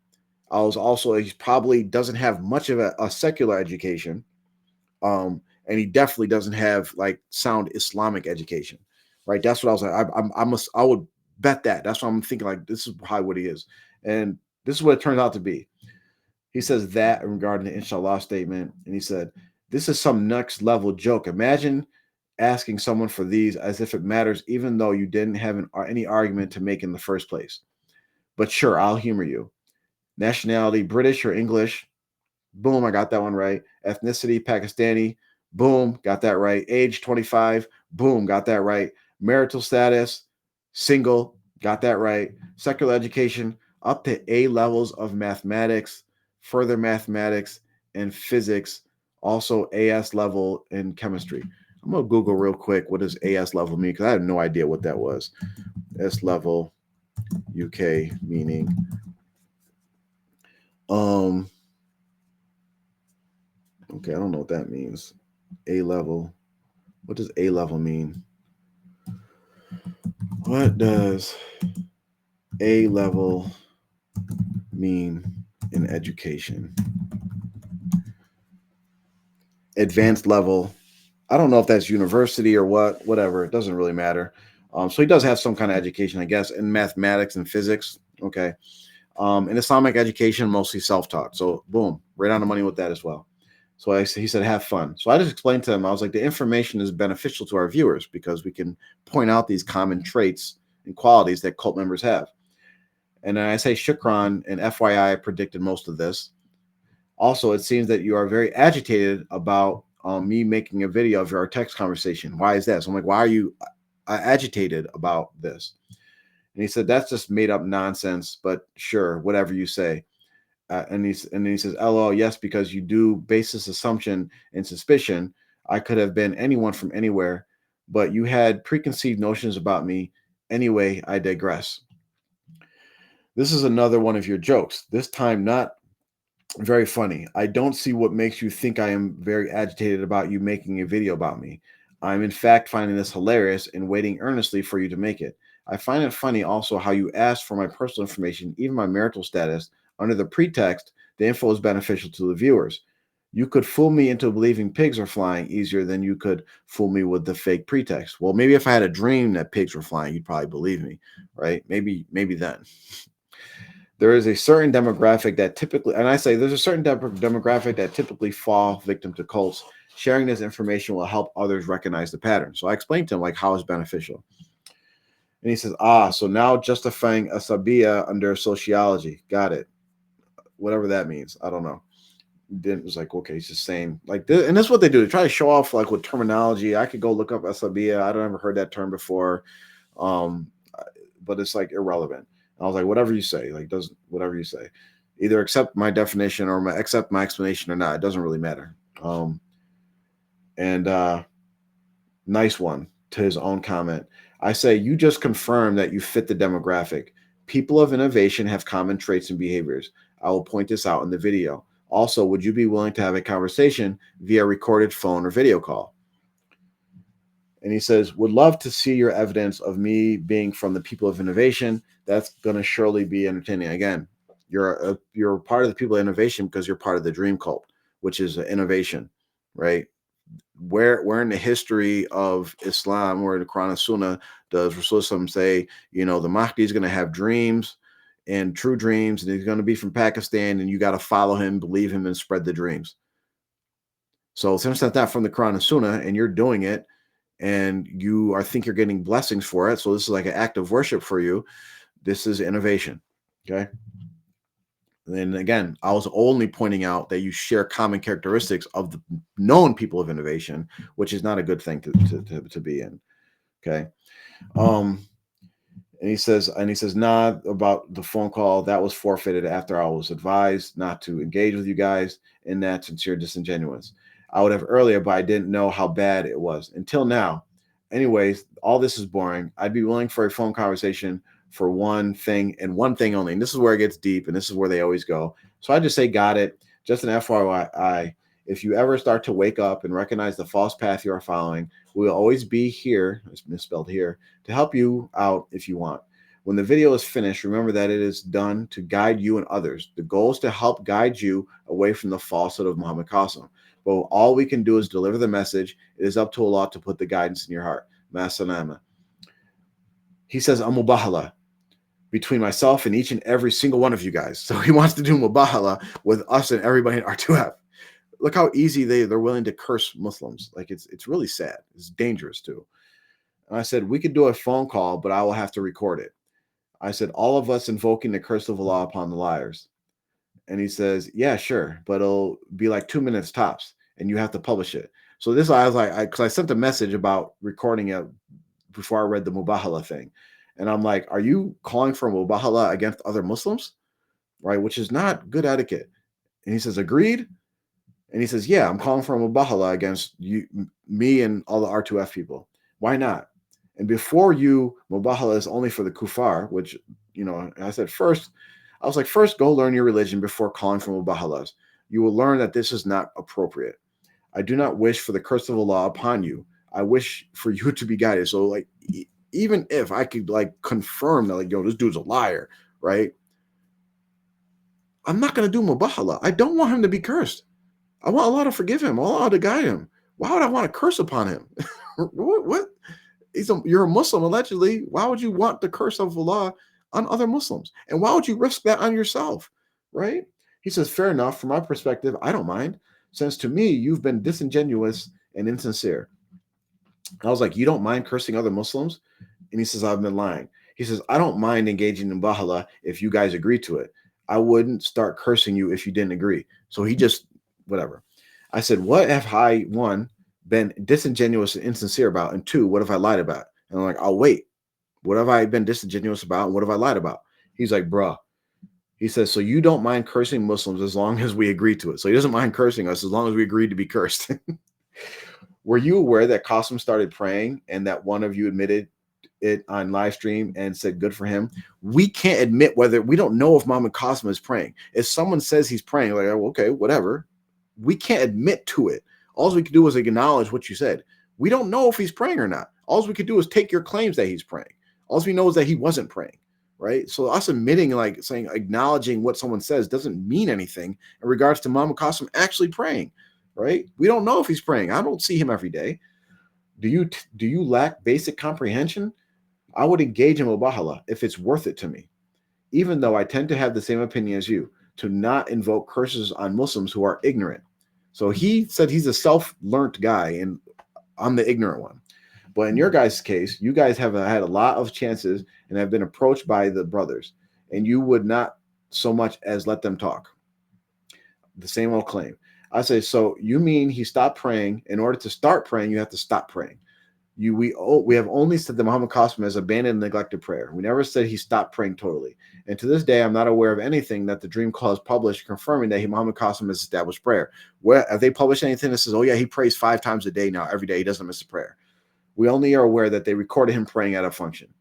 I was also, he probably doesn't have much of a secular education. And he definitely doesn't have like sound Islamic education, right? That's what I was like. I would bet that. That's what I'm thinking. Like this is probably what he is, and this is what it turns out to be. He says that regarding the inshallah statement, and he said, "This is some next level joke. Imagine asking someone for these as if it matters, even though you didn't have any argument to make in the first place. But sure, I'll humor you. Nationality, British or English? Boom, I got that one right. Ethnicity, Pakistani. Boom, got that right. Age, 25. Boom, got that right. Marital status, single. Got that right. Secular education, up to A levels of mathematics, further mathematics, and physics. Also, AS level in chemistry." I'm going to Google real quick what does AS level mean because I have no idea what that was. S level, UK meaning. Okay, I don't know what that means. A level. What does A level mean? What does A level mean in education? Advanced level. I don't know if that's university or whatever. It doesn't really matter. So he does have some kind of education, I guess, in mathematics and physics. Okay. In Islamic education, mostly self-taught. So boom, right on the money with that as well. So he said, "Have fun." So I just explained to him, I was like, the information is beneficial to our viewers because we can point out these common traits and qualities that cult members have. And then I say, "Shukran," and FYI, I predicted most of this. Also, it seems that you are very agitated about me making a video of our text conversation. Why is that? So I'm like, "Why are you agitated about this?" And he said, "That's just made up nonsense, but sure, whatever you say." And then he says, "LOL, yes, because you do basis assumption and suspicion. I could have been anyone from anywhere, but you had preconceived notions about me. Anyway, I digress." This is another one of your jokes. This time not very funny. "I don't see what makes you think I am very agitated about you making a video about me. I'm in fact finding this hilarious and waiting earnestly for you to make it. I find it funny also how you asked for my personal information, even my marital status, under the pretext the info is beneficial to the viewers. You could fool me into believing pigs are flying easier than you could fool me with the fake pretext. Well, maybe if I had a dream that pigs were flying, you'd probably believe me, right? Maybe then. There is a certain demographic that typically, and I say there's a certain demographic that typically fall victim to cults. Sharing this information will help others recognize the pattern. So I explained to him like how it's beneficial. And he says, so now justifying asabiya under sociology. Got it. Whatever that means. I don't know. Then it was like, okay, he's just saying like this, and that's what they do. They try to show off like with terminology. I could go look up asabiya. I don't ever heard that term before. Um, but it's like irrelevant. I was like, whatever you say, like doesn't whatever you say, either accept my definition or accept my explanation or not. It doesn't really matter. And nice one to his own comment. I say you just confirm that you fit the demographic. People of innovation have common traits and behaviors. I will point this out in the video. Also, would you be willing to have a conversation via recorded phone or video call? And he says, would love to see your evidence of me being from the people of innovation. That's going to surely be entertaining. Again, you're part of the people of innovation because you're part of the dream cult, which is innovation, right? Where in the history of Islam, where in the Quran and Sunnah, does Rasulullah say, the Mahdi is going to have dreams and true dreams, and he's going to be from Pakistan, and you got to follow him, believe him, and spread the dreams. So since that's not from the Quran and Sunnah, and you're doing it, and you think you're getting blessings for it, so this is like an act of worship for you, this is innovation, okay? And again, I was only pointing out that you share common characteristics of the known people of innovation, which is not a good thing to be in, okay? And he says, nah, about the phone call, that was forfeited after I was advised not to engage with you guys in that sincere disingenuous. I would have earlier, but I didn't know how bad it was until now. Anyways, all this is boring. I'd be willing for a phone conversation for one thing and one thing only. And this is where it gets deep, and this is where they always go. So I just say, got it. Just an FYI, if you ever start to wake up and recognize the false path you are following, we will always be here, it's misspelled here, to help you out if you want. When the video is finished, remember that it is done to guide you and others. The goal is to help guide you away from the falsehood of Muhammad Qasim. But all we can do is deliver the message. It is up to Allah to put the guidance in your heart. Masalama. He says, mubahala between myself and each and every single one of you guys. So he wants to do mubahala with us and everybody in R2F. Look how easy they're willing to curse Muslims. Like it's really sad. It's dangerous too. And I said, we could do a phone call, but I will have to record it. I said, all of us invoking the curse of Allah upon the liars. And he says, yeah, sure, but it'll be like 2 minutes tops, and you have to publish it. So this, I was like, because I sent a message about recording it before I read the Mubahala thing. And I'm like, are you calling for Mubahala against other Muslims? Right, which is not good etiquette. And he says, agreed. And he says, yeah, I'm calling for Mubahala against you, me and all the R2F people. Why not? And before you, Mubahala is only for the kuffar, which, I said, first, go learn your religion before calling for Mubahalas. You will learn that this is not appropriate. I do not wish for the curse of Allah upon you. I wish for you to be guided. So, like, even if I could, like, confirm that, like, this dude's a liar, right? I'm not going to do Mubahala. I don't want him to be cursed. I want Allah to forgive him. Allah to guide him. Why would I want to curse upon him? What? You're a Muslim, allegedly. Why would you want the curse of Allah on other Muslims? And why would you risk that on yourself, right? He says, fair enough. From my perspective, I don't mind. Since to me, you've been disingenuous and insincere. I was like, you don't mind cursing other Muslims? And he says, I've been lying. He says, I don't mind engaging in Bahala if you guys agree to it. I wouldn't start cursing you if you didn't agree. So he just, whatever. I said, what have I, one, been disingenuous and insincere about? And two, what have I lied about? And I'm like, I'll wait. What have I been disingenuous about? And what have I lied about? He's like, bruh. He says, so you don't mind cursing Muslims as long as we agree to it. So he doesn't mind cursing us as long as we agree to be cursed. Were you aware that Qasim started praying and that one of you admitted it on live stream and said good for him? We can't admit whether, we don't know if Muhammad Qasim is praying. If someone says he's praying, like, okay, whatever. We can't admit to it. All we can do is acknowledge what you said. We don't know if he's praying or not. All we could do is take your claims that he's praying. All we know is that he wasn't praying, right? So us admitting, like saying, acknowledging what someone says doesn't mean anything in regards to Muhammad Qasim actually praying, right? We don't know if he's praying. I don't see him every day. Do you lack basic comprehension? I would engage in mubahala if it's worth it to me, even though I tend to have the same opinion as you, to not invoke curses on Muslims who are ignorant. So he said he's a self-learned guy, and I'm the ignorant one. But in your guys' case, you guys have had a lot of chances and have been approached by the brothers, and you would not so much as let them talk. The same old claim. I say, so you mean he stopped praying? In order to start praying, you have to stop praying. We have only said that Muhammad Qasim has abandoned and neglected prayer. We never said he stopped praying totally. And to this day, I'm not aware of anything that the Dream Call has published confirming that Muhammad Qasim has established prayer. Where have they published anything that says, oh yeah, he prays 5 times a day now, every day, he doesn't miss a prayer? We only are aware that they recorded him praying at a function.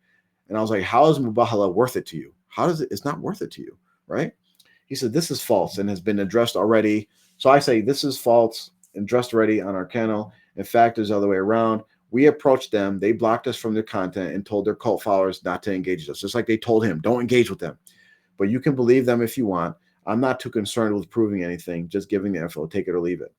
And I was like, how is Mubahala worth it to you? How does it? It's not worth it to you, right? He said, this is false and has been addressed already. So I say, this is false and addressed already on our channel. In fact, there's the other way around. We approached them. They blocked us from their content and told their cult followers not to engage with us, just like they told him, don't engage with them. But you can believe them if you want. I'm not too concerned with proving anything, just giving the info, take it or leave it.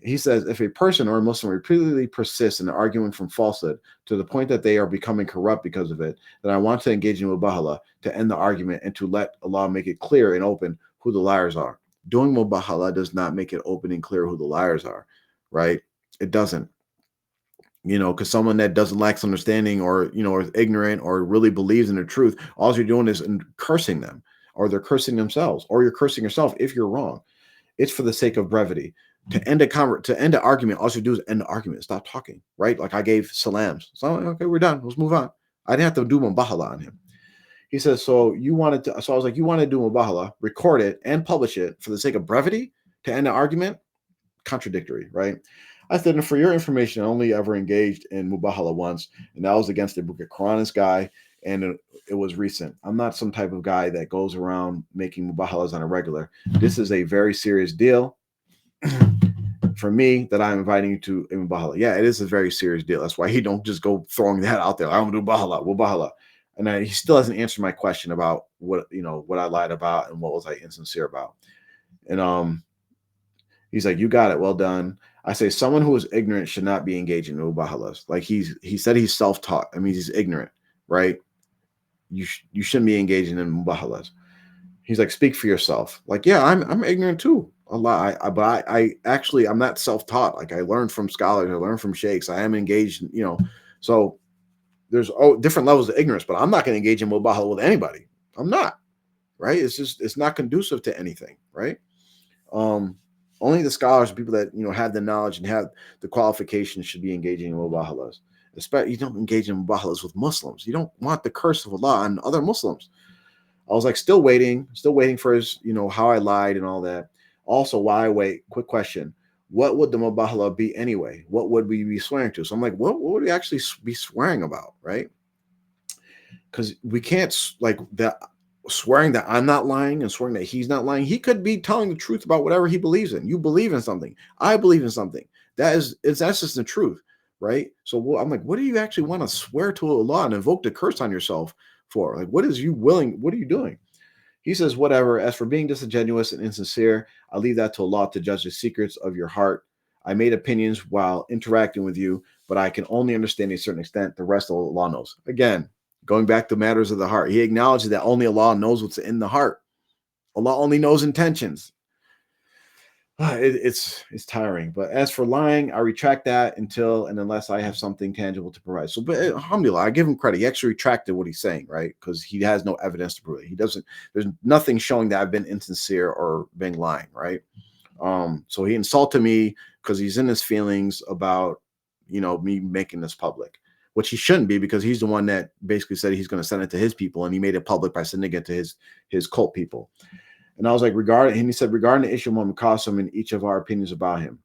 He says, if a person or a Muslim repeatedly persists in arguing from falsehood to the point that they are becoming corrupt because of it, then I want to engage in mubahala to end the argument and to let Allah make it clear and open who the liars are. Doing mubahala does not make it open and clear who the liars are, right? It doesn't. Because someone that doesn't lack understanding or, or is ignorant or really believes in the truth, all you're doing is cursing them, or they're cursing themselves, or you're cursing yourself if you're wrong. It's for the sake of brevity. To end an argument, all you do is end the argument. Stop talking, right? Like I gave salams. So okay, we're done. Let's move on. I didn't have to do mubahala on him. He says, so you wanted to. So I was like, you want to do mubahala, record it and publish it for the sake of brevity to end the argument? Contradictory, right? I said, and for your information, I only ever engaged in mubahala once, and that was against a Book of Quranist guy, and it was recent. I'm not some type of guy that goes around making mubahalas on a regular. This is a very serious deal for me that I'm inviting you to a mubahala. Yeah, it is a very serious deal. That's why he don't just go throwing that out there. I'm gonna do mubahala. And he still hasn't answered my question about what I lied about and what was I insincere about. And he's like, you got it, well done. I say, someone who is ignorant should not be engaging in mubahalas. Like he said he's self-taught. I mean, he's ignorant, right? You shouldn't be engaging in mubahalas. He's like, speak for yourself. Like, yeah, I'm ignorant too. A lot. But I actually, I'm not self-taught. Like I learned from scholars, I learned from sheikhs. I am engaged, so there's different levels of ignorance, but I'm not going to engage in mubahala with anybody. I'm not, right? It's not conducive to anything, right? Only the scholars, people that have the knowledge and have the qualifications, should be engaging in mubahalas. Especially, you don't engage in mubahalas with Muslims. You don't want the curse of Allah on other Muslims. I was like, still waiting for his, how I lied and all that. Also, while I wait, quick question: what would the mubahala be anyway? What would we be swearing to? So I'm like, what would we actually be swearing about, right? Because we can't like that. Swearing that I'm not lying and swearing that he's not lying. He could be telling the truth about whatever he believes in. You believe in something. I believe in something. That's just the truth, right? So I'm like, what do you actually want to swear to Allah and invoke the curse on yourself for? Like, what are you doing? He says, whatever. As for being disingenuous and insincere, I leave that to Allah to judge the secrets of your heart. I made opinions while interacting with you, but I can only understand to a certain extent. The rest of Allah knows. Again, going back to matters of the heart, he acknowledges that only Allah knows what's in the heart. Allah only knows intentions. It's tiring. But as for lying, I retract that until and unless I have something tangible to provide. So, but alhamdulillah, I give him credit. He actually retracted what he's saying, right? Because he has no evidence to prove it. He doesn't. There's nothing showing that I've been insincere or been lying, right? So he insulted me because he's in his feelings about me making this public, which he shouldn't be, because he's the one that basically said he's going to send it to his people, and he made it public by sending it to his cult people. And I was like, he said, regarding the issue of Muhammad Qasim and each of our opinions about him.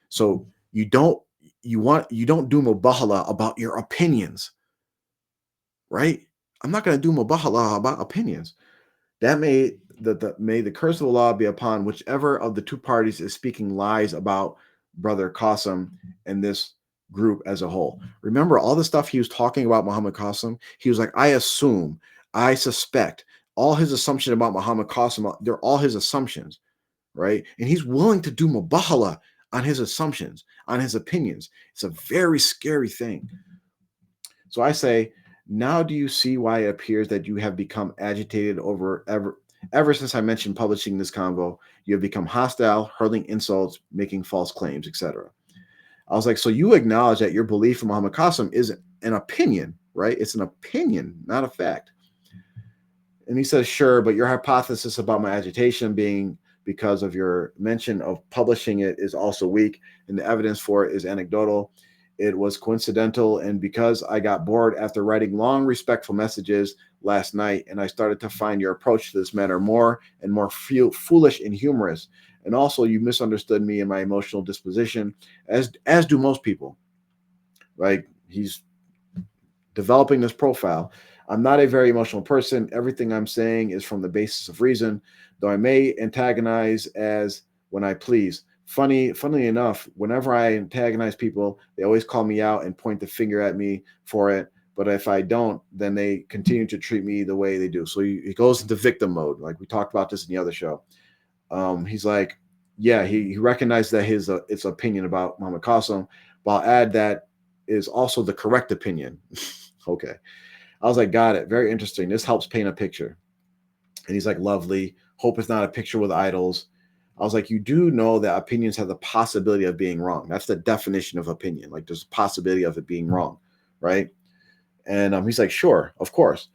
So you don't do mubahala about your opinions, right? I'm not going to do mubahala about opinions. That may the curse of Allah be upon whichever of the two parties is speaking lies about brother Qasim and this group as a whole. Remember all the stuff he was talking about Muhammad Qasim? He was like, I assume, I suspect. All his assumption about Muhammad Qasim, they're all his assumptions, right? And he's willing to do mubahala on his assumptions, on his opinions. It's a very scary thing. So I say, now do you see why it appears that you have become agitated ever since I mentioned publishing this convo? You have become hostile, hurling insults, making false claims, etc. I was like, so you acknowledge that your belief in Muhammad Qasim is an opinion, right? It's an opinion, not a fact. And he says, sure, but your hypothesis about my agitation being because of your mention of publishing it is also weak, and the evidence for it is anecdotal. It was coincidental, and because I got bored after writing long, respectful messages last night, and I started to find your approach to this matter more and more foolish and humorous. And also, you misunderstood me and my emotional disposition, as do most people. Right? He's developing this profile. I'm not a very emotional person. Everything I'm saying is from the basis of reason, though I may antagonize as when I please. Funnily enough, whenever I antagonize people, they always call me out and point the finger at me for it. But if I don't, then they continue to treat me the way they do. So he goes into victim mode. Like we talked about this in the other show. He's like, yeah, he recognized that his its opinion about Muhammad Qasim, but I'll add that is also the correct opinion. Okay. I was like, got it. Very interesting. This helps paint a picture. And he's like, lovely. Hope is not a picture with idols. I was like, you do know that opinions have the possibility of being wrong. That's the definition of opinion. Like there's a possibility of it being wrong, right? And he's like, sure, of course.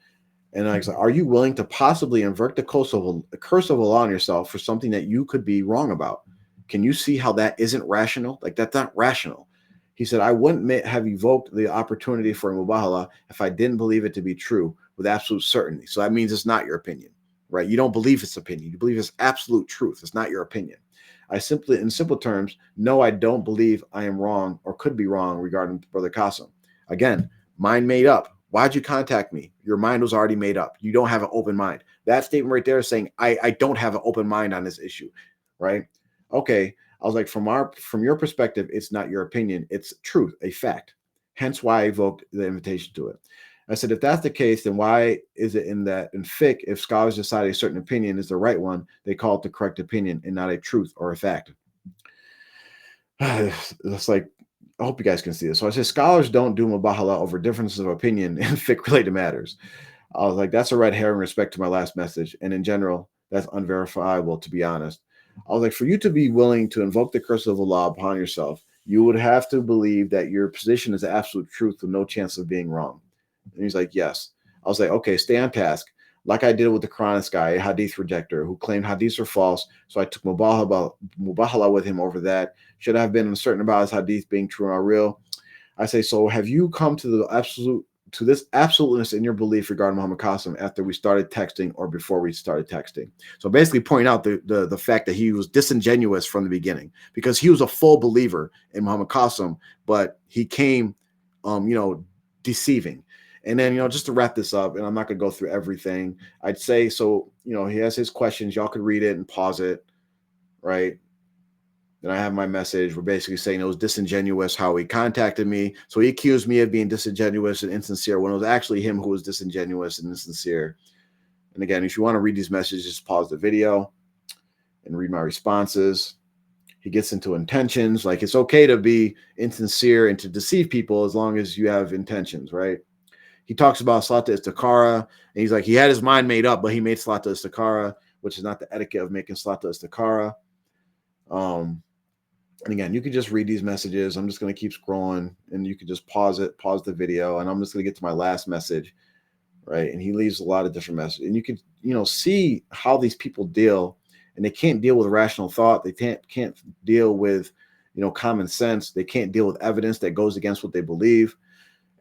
And I was like, are you willing to possibly invert the curse of Allah on yourself for something that you could be wrong about? Can you see how that isn't rational? Like that's not rational. He said, I wouldn't have evoked the opportunity for mubahala if I didn't believe it to be true with absolute certainty. So that means it's not your opinion, right? You don't believe it's opinion. You believe it's absolute truth. It's not your opinion. In simple terms, no, I don't believe I am wrong or could be wrong regarding Brother Qasim. Again, mind made up. Why'd you contact me? Your mind was already made up. You don't have an open mind. That statement right there is saying, I don't have an open mind on this issue, right? Okay. I was like, from your perspective, it's not your opinion. It's truth, a fact. Hence why I evoked the invitation to it. I said, if that's the case, then why is it in fiqh, if scholars decide a certain opinion is the right one, they call it the correct opinion and not a truth or a fact? It's like, I hope you guys can see this. So I said, scholars don't do mubahala over differences of opinion in fiqh-related matters. I was like, that's a red herring in respect to my last message. And in general, that's unverifiable, to be honest. I was like, for you to be willing to invoke the curse of Allah upon yourself, you would have to believe that your position is the absolute truth with no chance of being wrong. And he's like, yes. I was like, okay, stay on task. Like I did with the Quranist guy, a hadith rejector who claimed hadiths are false. So I took mubahala with him over that. Should I have been uncertain about his hadith being true or real? I say, so have you come to this absoluteness in your belief regarding Muhammad Qasim after we started texting or before we started texting? So basically point out the fact that he was disingenuous from the beginning because he was a full believer in Muhammad Qasim, but he came, deceiving. And then, just to wrap this up, and I'm not going to go through everything, I'd say, so, he has his questions. Y'all could read it and pause it, right? Then I have my message. We're basically saying it was disingenuous how he contacted me. So he accused me of being disingenuous and insincere when it was actually him who was disingenuous and insincere. And again, if you want to read these messages, just pause the video and read my responses. He gets into intentions. Like it's okay to be insincere and to deceive people as long as you have intentions, right? He talks about Salata Istikara, and he's like, he had his mind made up, but he made Salata Istikara, which is not the etiquette of making Salata Istikara. And again, you can just read these messages. I'm just going to keep scrolling, and you can just pause the video, and I'm just going to get to my last message, right? And he leaves a lot of different messages, and you can, see how these people deal, and they can't deal with rational thought. They can't deal with, common sense. They can't deal with evidence that goes against what they believe.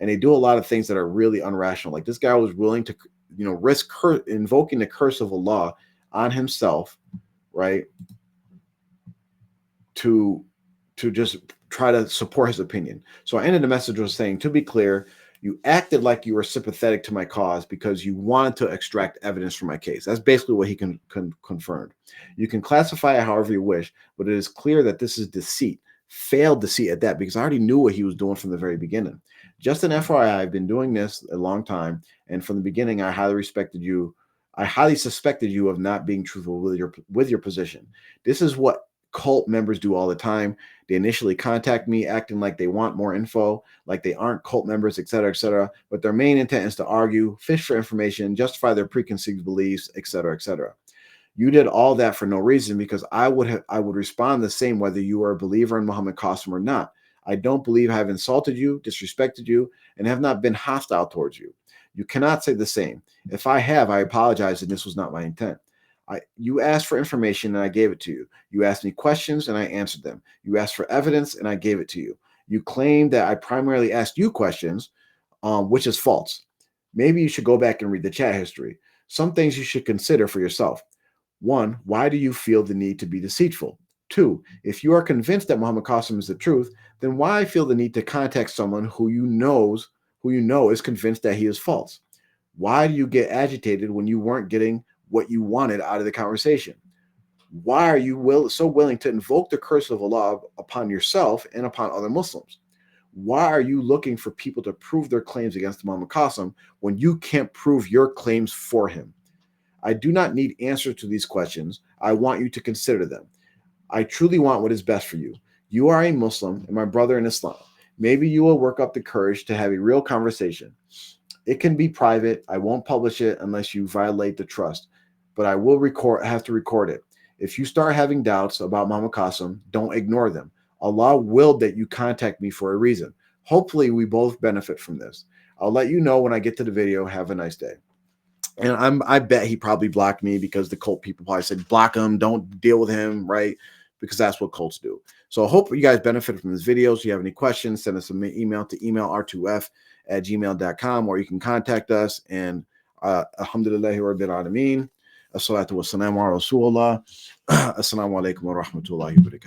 And they do a lot of things that are really irrational. Like this guy was willing to, risk invoking the curse of Allah on himself, right? To just try to support his opinion. So I ended the message with saying, to be clear, you acted like you were sympathetic to my cause because you wanted to extract evidence from my case. That's basically what he confirmed. You can classify it however you wish, but it is clear that this is deceit. failed to see at that because I already knew what he was doing from the very beginning. Just an FYI, I've been doing this a long time, and from the beginning, I highly respected you. I highly suspected you of not being truthful with your position. This is what cult members do all the time. They initially contact me acting like they want more info, like they aren't cult members, et cetera, but their main intent is to argue, fish for information, justify their preconceived beliefs, et cetera, et cetera. You did all that for no reason because I would respond the same whether you are a believer in Muhammad Qasim or not. I don't believe I have insulted you, disrespected you, and have not been hostile towards you. You cannot say the same. If I have, I apologize, and this was not my intent. You asked for information and I gave it to you. You asked me questions and I answered them. You asked for evidence and I gave it to you. You claim that I primarily asked you questions, which is false. Maybe you should go back and read the chat history. Some things you should consider for yourself. One, why do you feel the need to be deceitful? Two, if you are convinced that Muhammad Qasim is the truth, then why feel the need to contact someone who you know is convinced that he is false? Why do you get agitated when you weren't getting what you wanted out of the conversation? Why are you so willing to invoke the curse of Allah upon yourself and upon other Muslims? Why are you looking for people to prove their claims against Muhammad Qasim when you can't prove your claims for him? I do not need answers to these questions. I want you to consider them. I truly want what is best for you. You are a Muslim and my brother in Islam. Maybe you will work up the courage to have a real conversation. It can be private. I won't publish it unless you violate the trust, but I will have to record it. If you start having doubts about Muhammad Qasim, don't ignore them. Allah willed that you contact me for a reason. Hopefully, we both benefit from this. I'll let you know when I get to the video. Have a nice day. And I bet he probably blocked me because the cult people probably said, block him, don't deal with him, right? Because that's what cults do. So I hope you guys benefited from this video. So if you have any questions, send us an email to emailr2f@gmail.com, or you can contact us. And alhamdulillahi rabbil alameen. Assalatu wassalamu ala rasulullah. Assalamu alaikum wa rahmatullahi wa barakatuh.